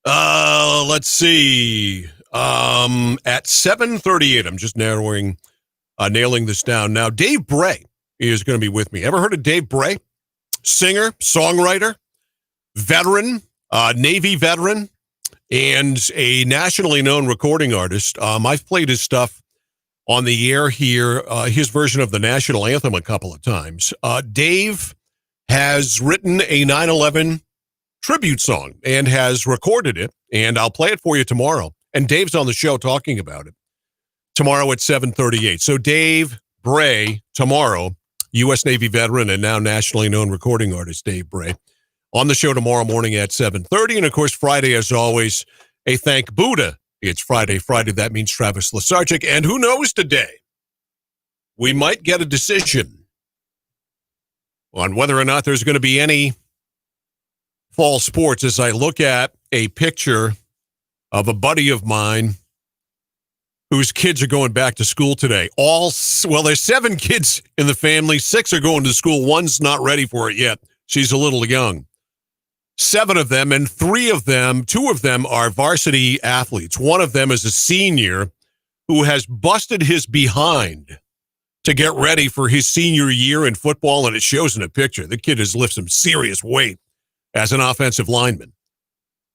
Speaker 3: let's see, at 7:38, I'm just nailing this down now. Dave Bray is going to be with me. Ever heard of Dave Bray? Singer, songwriter, veteran, Navy veteran, and a nationally known recording artist. I've played his stuff on the air here, his version of the national anthem a couple of times. Dave has written a 9/11 tribute song and has recorded it, and I'll play it for you tomorrow. And Dave's on the show talking about it tomorrow at 7:38. So Dave Bray tomorrow, U.S. Navy veteran and now nationally known recording artist Dave Bray, on the show tomorrow morning at 7:30. And, of course, Friday, as always, a Thank Buddha. It's Friday. That means Travis Lesarchik. And who knows today? We might get a decision on whether or not there's going to be any fall sports as I look at a picture of a buddy of mine whose kids are going back to school today. There's 7 kids in the family. 6 are going to school. One's not ready for it yet. She's a little young. 7 of them, and 2 of them are varsity athletes. One of them is a senior who has busted his behind to get ready for his senior year in football, and it shows in a picture. The kid has lifted some serious weight as an offensive lineman.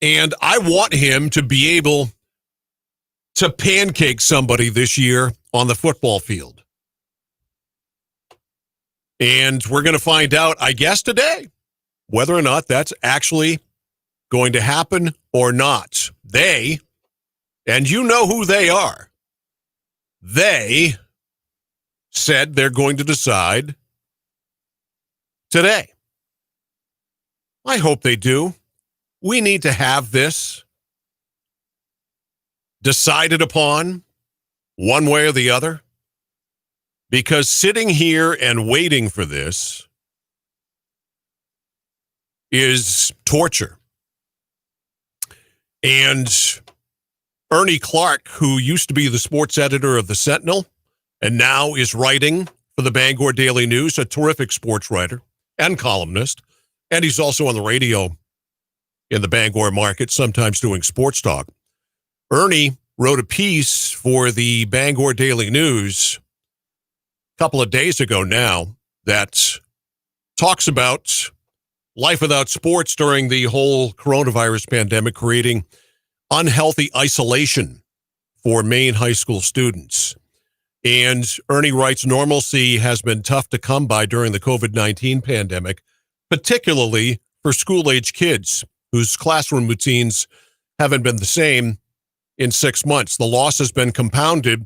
Speaker 3: And I want him to be able to pancake somebody this year on the football field. And we're going to find out, I guess, today, whether or not that's actually going to happen or not. They, and you know who they are, they said they're going to decide today. I hope they do. We need to have this decided upon one way or the other, because sitting here and waiting for this is torture. And Ernie Clark, who used to be the sports editor of the Sentinel and now is writing for the Bangor Daily News, a terrific sports writer and columnist, and he's also on the radio in the Bangor market, sometimes doing sports talk. Ernie wrote a piece for the Bangor Daily News a couple of days ago now that talks about life without sports during the whole coronavirus pandemic, creating unhealthy isolation for Maine high school students. And Ernie writes, normalcy has been tough to come by during the COVID-19 pandemic, particularly for school-age kids whose classroom routines haven't been the same in 6 months. The loss has been compounded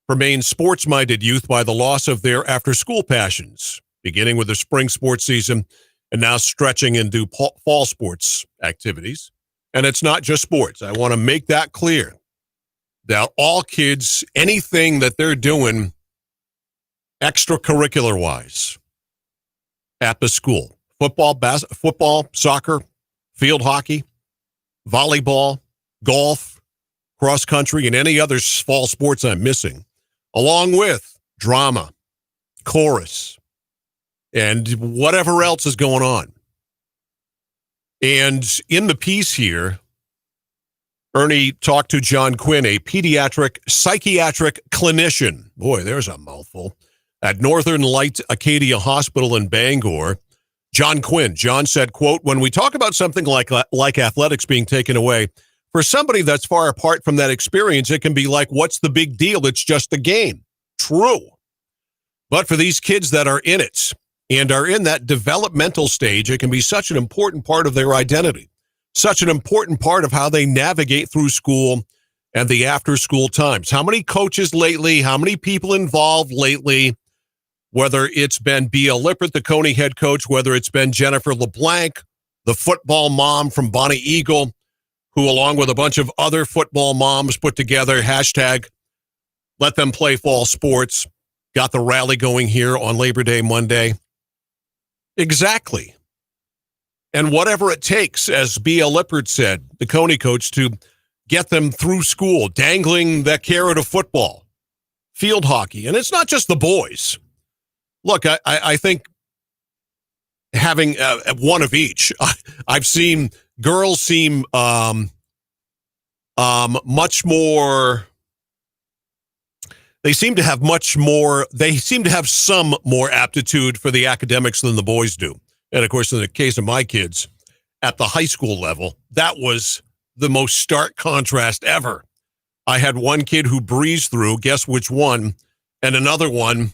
Speaker 3: for Maine sports-minded youth by the loss of their after-school passions, beginning with the spring sports season and now stretching into fall sports activities. And it's not just sports. I want to make that clear, that all kids, anything that they're doing extracurricular-wise at the school, football, soccer, field hockey, volleyball, golf, cross country, and any other fall sports I'm missing, along with drama, chorus, and whatever else is going on. And in the piece here, Ernie talked to John Quinn, a pediatric psychiatric clinician. Boy, there's a mouthful. at Northern Light Acadia Hospital in Bangor. John Quinn. John said, quote, when we talk about something like athletics being taken away, for somebody that's far apart from that experience, it can be like, what's the big deal? It's just a game. True. But for these kids that are in it and are in that developmental stage, it can be such an important part of their identity, such an important part of how they navigate through school and the after-school times. How many coaches lately, how many people involved lately, whether it's been Bea Lippert, the Coney head coach, whether it's been Jennifer LeBlanc, the football mom from Bonnie Eagle, who along with a bunch of other football moms put together hashtag Let Them Play Fall Sports, got the rally going here on Labor Day Monday. Exactly. And whatever it takes, as Bea Lippert said, the Coney coach, to get them through school, dangling that carrot of football, field hockey. And it's not just the boys. Look, I think having one of each, I've seen girls seem much more, they seem to have some more aptitude for the academics than the boys do. And of course, in the case of my kids at the high school level, that was the most stark contrast ever. I had one kid who breezed through, guess which one, and another one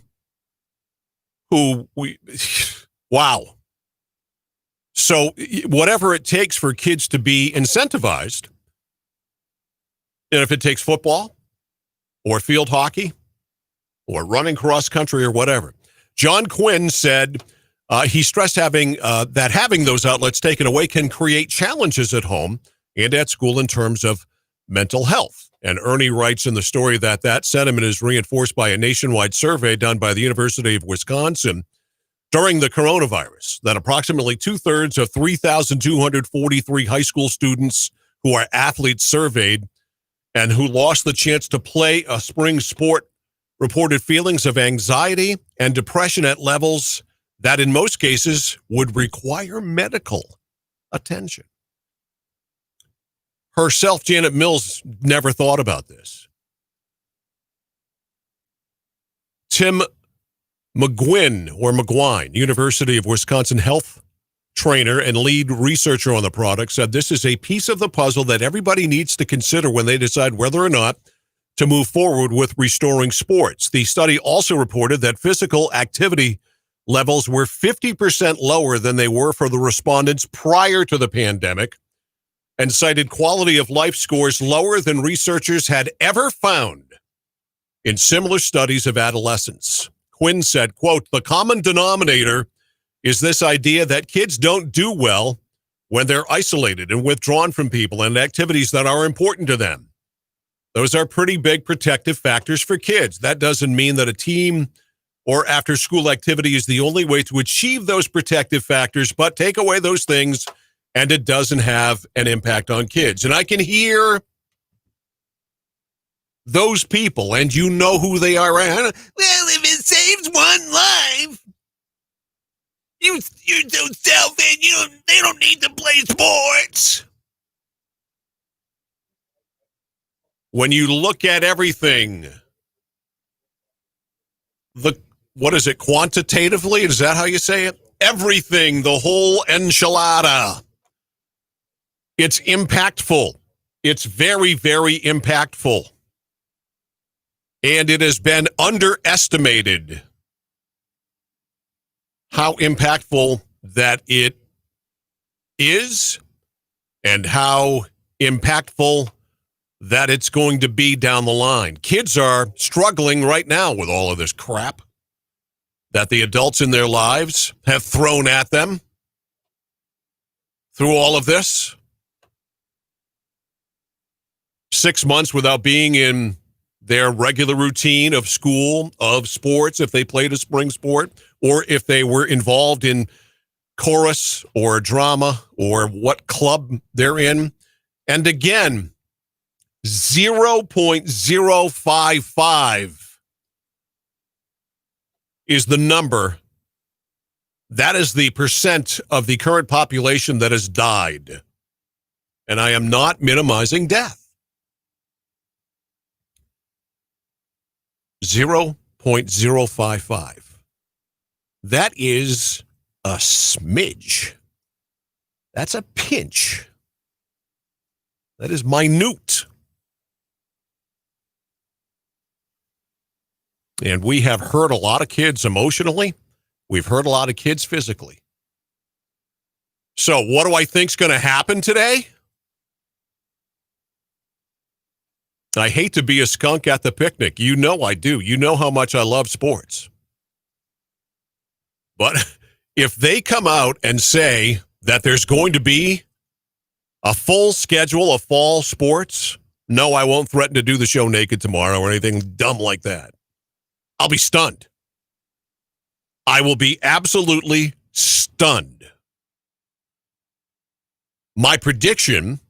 Speaker 3: who wow. So whatever it takes for kids to be incentivized, and if it takes football or field hockey or running cross country or whatever. John Quinn said he stressed having those outlets taken away can create challenges at home and at school in terms of mental health. And Ernie writes in the story that sentiment is reinforced by a nationwide survey done by the University of Wisconsin during the coronavirus, that approximately 2/3 of 3,243 high school students who are athletes surveyed and who lost the chance to play a spring sport reported feelings of anxiety and depression at levels that in most cases would require medical attention. Herself, Janet Mills, never thought about this. Tim McGuine, University of Wisconsin health trainer and lead researcher on the product, said this is a piece of the puzzle that everybody needs to consider when they decide whether or not to move forward with restoring sports. The study also reported that physical activity levels were 50% lower than they were for the respondents prior to the pandemic, and cited quality of life scores lower than researchers had ever found in similar studies of adolescents. Quinn said, quote, the common denominator is this idea that kids don't do well when they're isolated and withdrawn from people and activities that are important to them. Those are pretty big protective factors for kids. That doesn't mean that a team or after-school activity is the only way to achieve those protective factors, but take away those things and it doesn't have an impact on kids. And I can hear those people, and you know who they are. Well, if it saves one life, you're so selfish. They don't need to play sports. When you look at everything, what is it, quantitatively? Is that how you say it? Everything, the whole enchilada. It's impactful. It's very, very impactful. And it has been underestimated how impactful that it is and how impactful that it's going to be down the line. Kids are struggling right now with all of this crap that the adults in their lives have thrown at them through all of this. 6 months without being in their regular routine of school, of sports, if they played a spring sport, or if they were involved in chorus or drama or what club they're in. And again, 0.055 is the number. That is the percent of the current population that has died. And I am not minimizing death. 0.055. That is a smidge. That's a pinch. That is minute. And we have hurt a lot of kids emotionally. We've hurt a lot of kids physically. So what do I think's going to happen today? I hate to be a skunk at the picnic. You know I do. You know how much I love sports. But if they come out and say that there's going to be a full schedule of fall sports, no, I won't threaten to do the show naked tomorrow or anything dumb like that. I'll be stunned. I will be absolutely stunned. My prediction,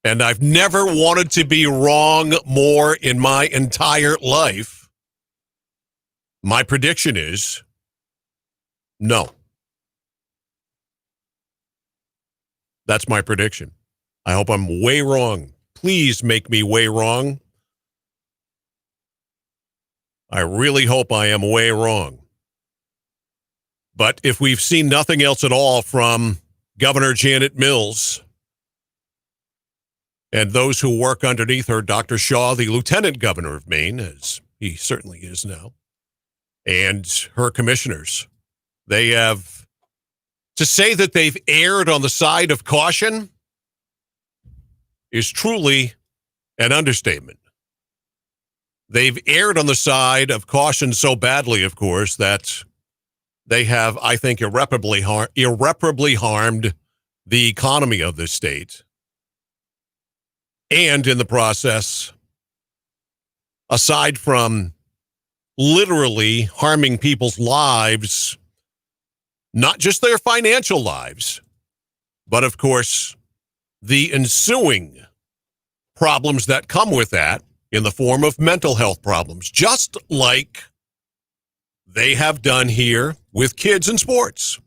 Speaker 3: and I've never wanted to be wrong more in my entire life, my prediction is no. That's my prediction. I hope I'm way wrong. Please make me way wrong. I really hope I am way wrong. But if we've seen nothing else at all from Governor Janet Mills and those who work underneath her, Dr. Shaw, the Lieutenant Governor of Maine, as he certainly is now, and her commissioners, they have, to say that they've erred on the side of caution is truly an understatement. They've erred on the side of caution so badly, of course, that they have, I think, irreparably harmed the economy of this state. And in the process, aside from literally harming people's lives, not just their financial lives, but of course, the ensuing problems that come with that in the form of mental health problems, just like they have done here with kids in sports.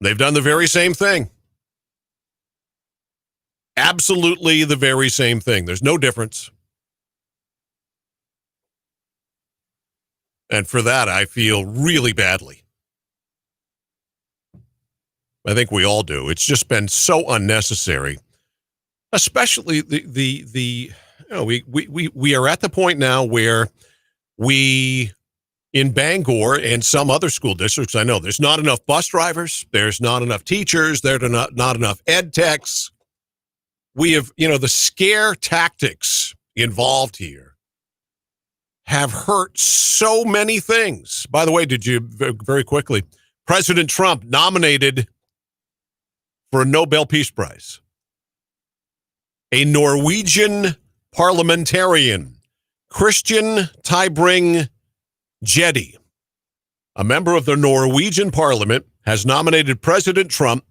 Speaker 3: They've done the very same thing. Absolutely the very same thing. There's no difference. And for that, I feel really badly. I think we all do. It's just been so unnecessary. Especially we are at the point now where we, in Bangor and some other school districts, I know there's not enough bus drivers, there's not enough teachers, there's not enough ed techs. We have, the scare tactics involved here have hurt so many things. By the way, did you, very quickly, President Trump nominated for a Nobel Peace Prize a Norwegian parliamentarian, Christian Tybring-Gjedde, a member of the Norwegian parliament, has nominated President Trump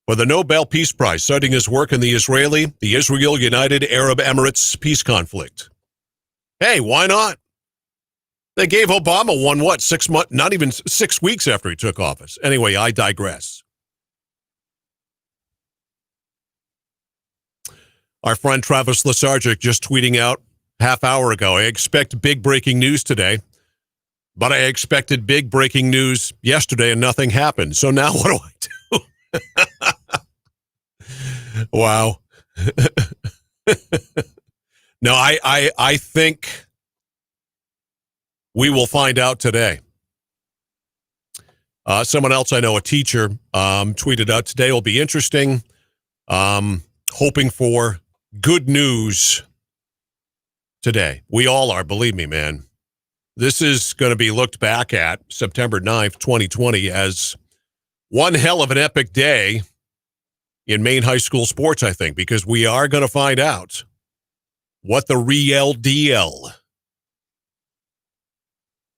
Speaker 3: for the Nobel Peace Prize, citing his work in the Israel-United Arab Emirates peace conflict. Hey, why not? They gave Obama one, 6 months, not even 6 weeks after he took office. Anyway, I digress. Our friend Travis Lesargic just tweeting out half hour ago, I expect big breaking news today, but I expected big breaking news yesterday and nothing happened. So now what do I do? Wow. No, I think we will find out today. Someone else I know, a teacher, tweeted out, today will be interesting. Hoping for good news today. We all are, believe me, man. This is going to be looked back at September 9th, 2020 as one hell of an epic day in Maine high school sports, I think, because we are going to find out what the real deal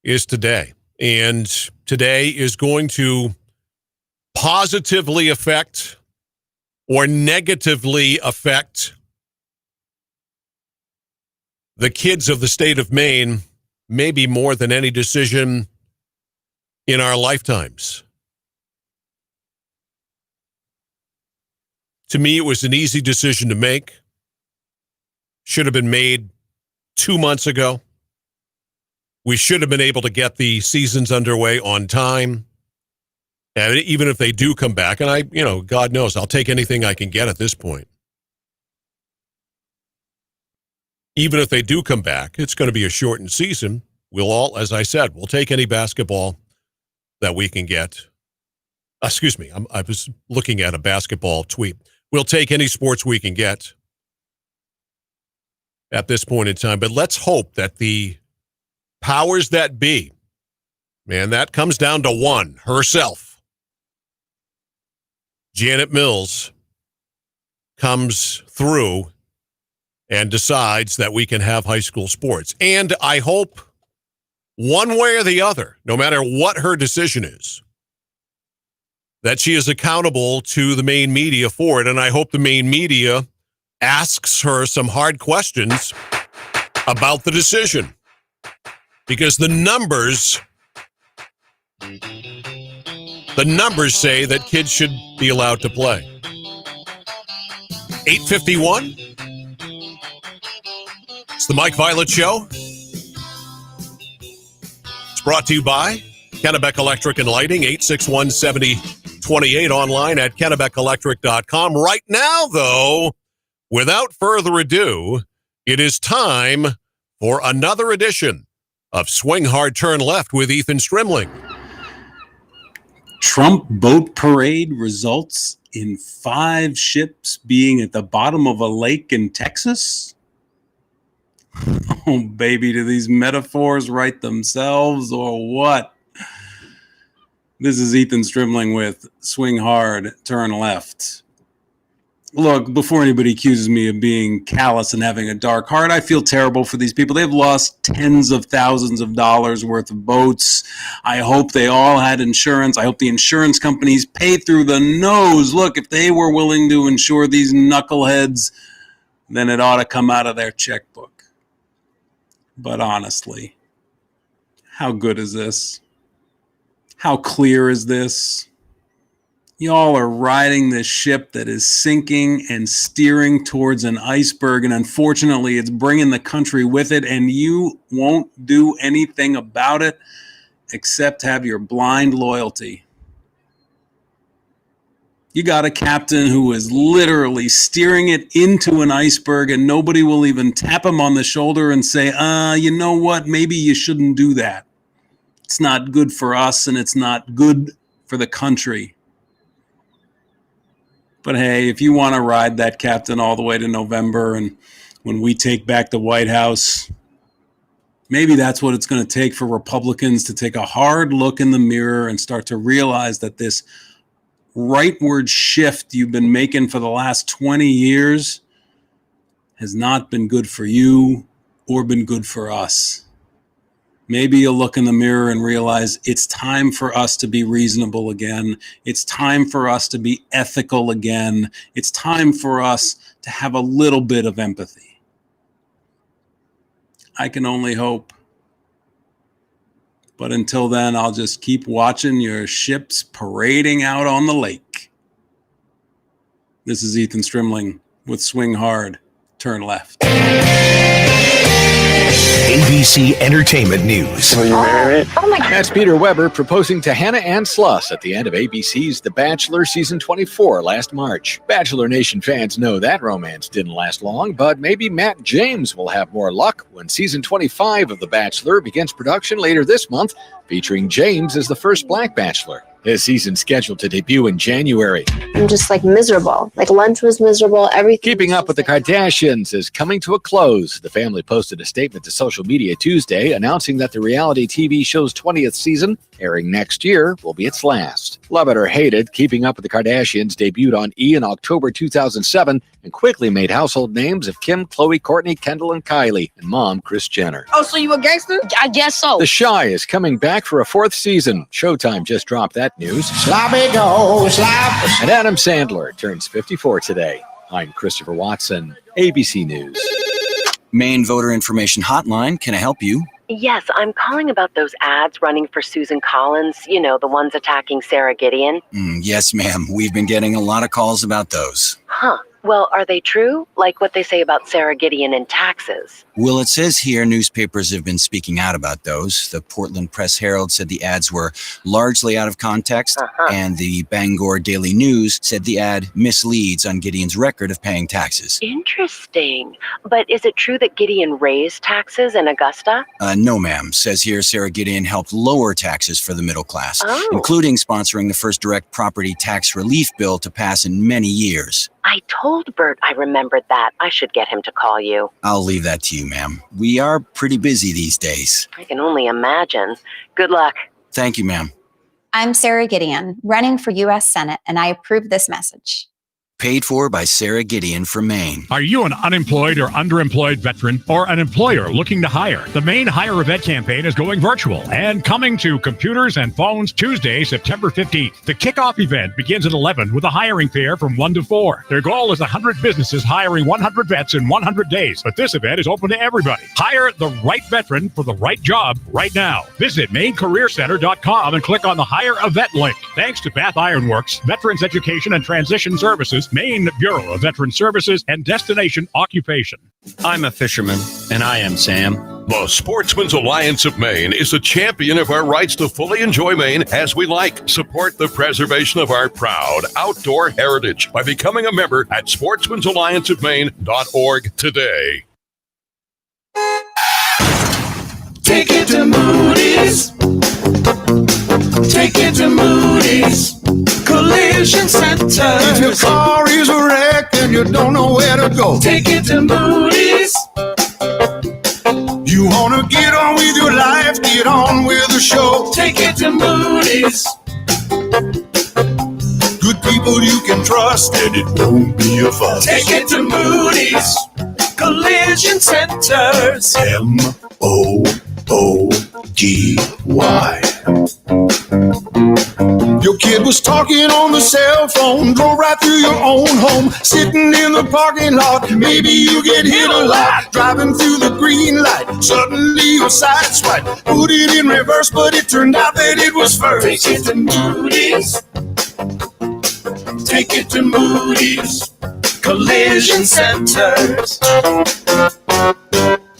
Speaker 3: is today. And today is going to positively affect or negatively affect the kids of the state of Maine, maybe more than any decision in our lifetimes. To me, it was an easy decision to make. Should have been made 2 months ago, We should have been able to get the seasons underway on time. And even if they do come back, and God knows, I'll take anything I can get at this point. Even if they do come back, it's going to be a shortened season. As I said, we'll take any basketball that we can get. Excuse me, I was looking at a basketball tweet. We'll take any sports we can get at this point in time. But let's hope that the powers that be, man, that comes down to one, herself. Janet Mills comes through and decides that we can have high school sports. And I hope one way or the other, no matter what her decision is, that she is accountable to the main media for it. And I hope the main media asks her some hard questions about the decision. Because the numbers say that kids should be allowed to play. 8:51. It's the Mike Violet Show. It's brought to you by Kennebec Electric and Lighting, 861-7028, online at KennebecElectric.com. Right now, though, without further ado, it is time for another edition of Swing Hard, Turn Left with Ethan Strimling.
Speaker 18: Trump boat parade results in 5 ships being at the bottom of a lake in Texas? Oh, baby, do these metaphors write themselves or what? This is Ethan Strimling with Swing Hard, Turn Left. Look, before anybody accuses me of being callous and having a dark heart, I feel terrible for these people. They've lost tens of thousands of dollars worth of boats. I hope they all had insurance. I hope the insurance companies pay through the nose. Look, if they were willing to insure these knuckleheads, then it ought to come out of their checkbook. But honestly, how good is this? How clear is this? Y'all are riding this ship that is sinking and steering towards an iceberg, and unfortunately, it's bringing the country with it, and you won't do anything about it except have your blind loyalty. You got a captain who is literally steering it into an iceberg, and nobody will even tap him on the shoulder and say, you know what, maybe you shouldn't do that. It's not good for us, and it's not good for the country. But hey, if you want to ride that captain all the way to November, and when we take back the White House, maybe that's what it's going to take for Republicans to take a hard look in the mirror and start to realize that this rightward shift you've been making for the last 20 years has not been good for you or been good for us. Maybe you'll look in the mirror and realize it's time for us to be reasonable again. It's time for us to be ethical again. It's time for us to have a little bit of empathy. I can only hope. But until then, I'll just keep watching your ships parading out on the lake. This is Ethan Strimling with Swing Hard, Turn Left.
Speaker 19: ABC Entertainment News.
Speaker 20: Will you marry me? Oh my God. That's Peter Weber proposing to Hannah Ann Sluss at the end of ABC's The Bachelor Season 24 last March. Bachelor Nation fans know that romance didn't last long, but maybe Matt James will have more luck when Season 25 of The Bachelor begins production later this month, featuring James as the first Black Bachelor. His season's scheduled to debut in January.
Speaker 21: I'm just miserable. Lunch was miserable. Everything.
Speaker 20: Keeping Up with the Kardashians is coming to a close. The family posted a statement to social media Tuesday announcing that the reality TV show's 20th season, airing next year, will be its last. Love it or hate it, Keeping Up with the Kardashians debuted on E! in October 2007 and quickly made household names of Kim, Khloe, Kourtney, Kendall, and Kylie, and mom Kris Jenner.
Speaker 21: Oh, so you a gangster? I guess so.
Speaker 20: The Chi is coming back for a 4th season. Showtime just dropped that news.
Speaker 5: Sloppy go, slop.
Speaker 20: And Adam Sandler turns 54 today. I'm Christopher Watson, ABC News.
Speaker 22: Maine Voter Information Hotline, can I help you?
Speaker 23: Yes, I'm calling about those ads running for Susan Collins, the ones attacking Sarah Gideon.
Speaker 22: Yes, ma'am. We've been getting a lot of calls about those.
Speaker 23: Huh. Well, are they true? Like what they say about Sarah Gideon and taxes?
Speaker 22: Well, it says here newspapers have been speaking out about those. The Portland Press-Herald said the ads were largely out of context, and the Bangor Daily News said the ad misleads on Gideon's record of paying taxes.
Speaker 23: Interesting. But is it true that Gideon raised taxes in Augusta?
Speaker 22: No, ma'am. Says here Sarah Gideon helped lower taxes for the middle class, including sponsoring the first direct property tax relief bill to pass in many years.
Speaker 23: I told Bert I remembered that. I should get him to call you.
Speaker 22: I'll leave that to you, ma'am. We are pretty busy these days.
Speaker 23: I can only imagine. Good luck.
Speaker 22: Thank you, ma'am.
Speaker 4: I'm Sarah Gideon, running for U.S. Senate, and I approve this message.
Speaker 22: Paid for by Sarah Gideon from Maine.
Speaker 14: Are you an unemployed or underemployed veteran or an employer looking to hire? The Maine Hire a Vet campaign is going virtual and coming to computers and phones Tuesday, September 15th. The kickoff event begins at 11 with a hiring fair from 1 to 4. Their goal is 100 businesses hiring 100 vets in 100 days, but this event is open to everybody. Hire the right veteran for the right job right now. Visit MaineCareerCenter.com and click on the Hire a Vet link. Thanks to Bath Iron Works, Veterans Education and Transition Services, Maine Bureau of Veteran Services, and Destination Occupation.
Speaker 8: I'm a fisherman, and I am Sam.
Speaker 3: The Sportsman's Alliance of Maine is a champion of our rights to fully enjoy Maine as we like. Support the preservation of our proud outdoor heritage by becoming a member at sportsmansallianceofmaine.org today.
Speaker 5: Take it to Moody's. Take it to Moody's Collision Center. If your car is a wreck and you don't know where to go, take it to Moody's. You want to get on with your life, get on with the show, take it to Moody's. Good people you can trust and it won't be a fuss. Take it to Moody's Collision Centers. M-O-O-D-Y. Your kid was talking on the cell phone, drove right through your own home, sitting in the parking lot. Maybe you get hit a lot, driving through the green light. Suddenly your side swipe, put it in reverse, but it turned out that it was first. Take it to Moody's. Take it to Moody's Collision Centers.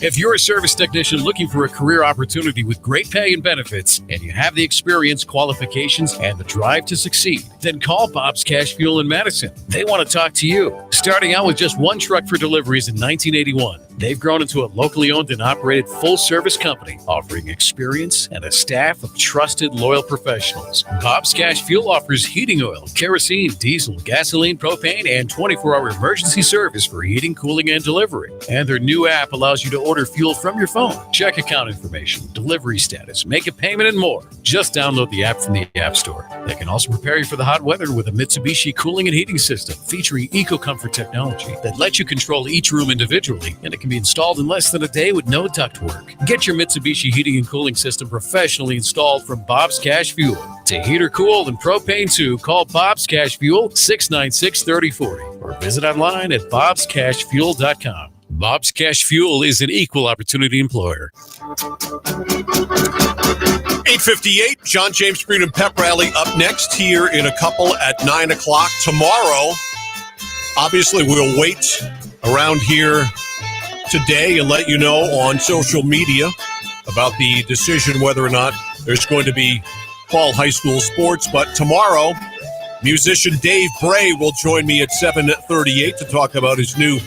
Speaker 9: If you're a service technician looking for a career opportunity with great pay and benefits, and you have the experience, qualifications, and the drive to succeed, then call Bob's Cash Fuel in Madison. They want to talk to you. Starting out with just one truck for deliveries in 1981, they've grown into a locally owned and operated full-service company, offering experience and a staff of trusted, loyal professionals. Bob's Cash Fuel offers heating oil, kerosene, diesel, gasoline, propane, and 24-hour emergency service for heating, cooling, and delivery. And their new app allows you to order fuel from your phone, check account information, delivery status, make a payment, and more. Just download the app from the App Store. They can also prepare you for the hot weather with a Mitsubishi cooling and heating system featuring EcoComfort technology that lets you control each room individually, and it can be installed in less than a day with no ductwork. Get your Mitsubishi heating and cooling system professionally installed from Bob's Cash Fuel. To heat or cool and propane too, call Bob's Cash Fuel 696-3040 or visit online at bobscashfuel.com. Bob's Cash Fuel is an equal opportunity employer.
Speaker 3: 8:58, John James Freedom Pep Rally up next here in a couple at 9 o'clock. Tomorrow, obviously we'll wait around here today and let you know on social media about the decision whether or not there's going to be fall high school sports. But tomorrow, musician Dave Bray will join me at 7:38 to talk about his new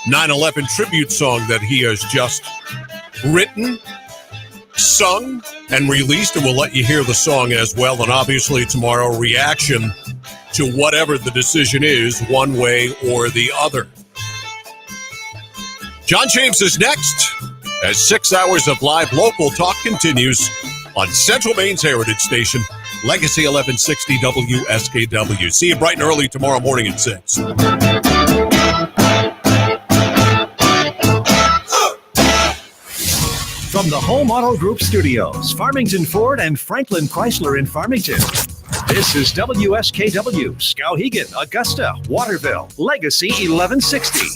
Speaker 3: 9/11 tribute song that he has just written, sung, and released, and we'll let you hear the song as well. And obviously tomorrow, reaction to whatever the decision is, one way or the other. John James is next as 6 hours of live local talk continues on Central Maine's Heritage Station, Legacy 1160 WSKW. See you bright and early tomorrow morning at 6.
Speaker 19: From the Home Auto Group Studios, Farmington Ford and Franklin Chrysler in Farmington. This is WSKW, Skowhegan, Augusta, Waterville, Legacy 1160.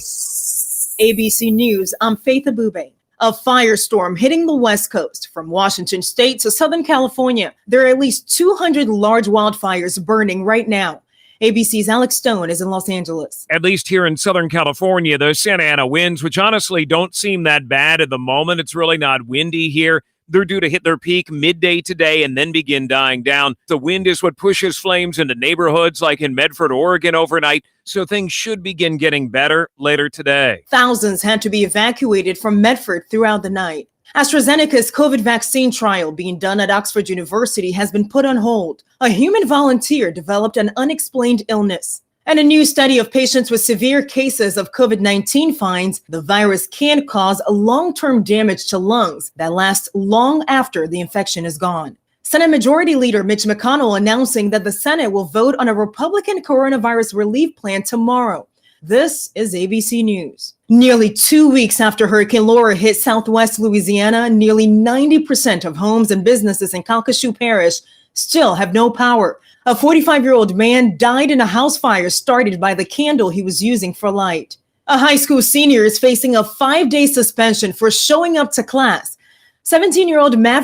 Speaker 24: ABC News, I'm Faith Abube. A firestorm hitting the West Coast from Washington State to Southern California. There are at least 200 large wildfires burning right now. ABC's Alex Stone is in Los Angeles.
Speaker 7: At least here in Southern California, the Santa Ana winds, which honestly don't seem that bad at the moment. It's really not windy here. They're due to hit their peak midday today and then begin dying down. The wind is what pushes flames into neighborhoods like in Medford, Oregon overnight, so things should begin getting better later today.
Speaker 24: Thousands had to be evacuated from Medford throughout the night. AstraZeneca's COVID vaccine trial being done at Oxford University has been put on hold. A human volunteer developed an unexplained illness. And a new study of patients with severe cases of COVID-19 finds the virus can cause a long-term damage to lungs that lasts long after the infection is gone. Senate Majority Leader Mitch McConnell announcing that the Senate will vote on a Republican coronavirus relief plan tomorrow. This is ABC News. Nearly 2 weeks after Hurricane Laura hit Southwest Louisiana, nearly 90% of homes and businesses in Calcasieu Parish still have no power. A 45-year-old man died in a house fire started by the candle he was using for light. A high school senior is facing a 5-day suspension for showing up to class. 17-year-old Maverick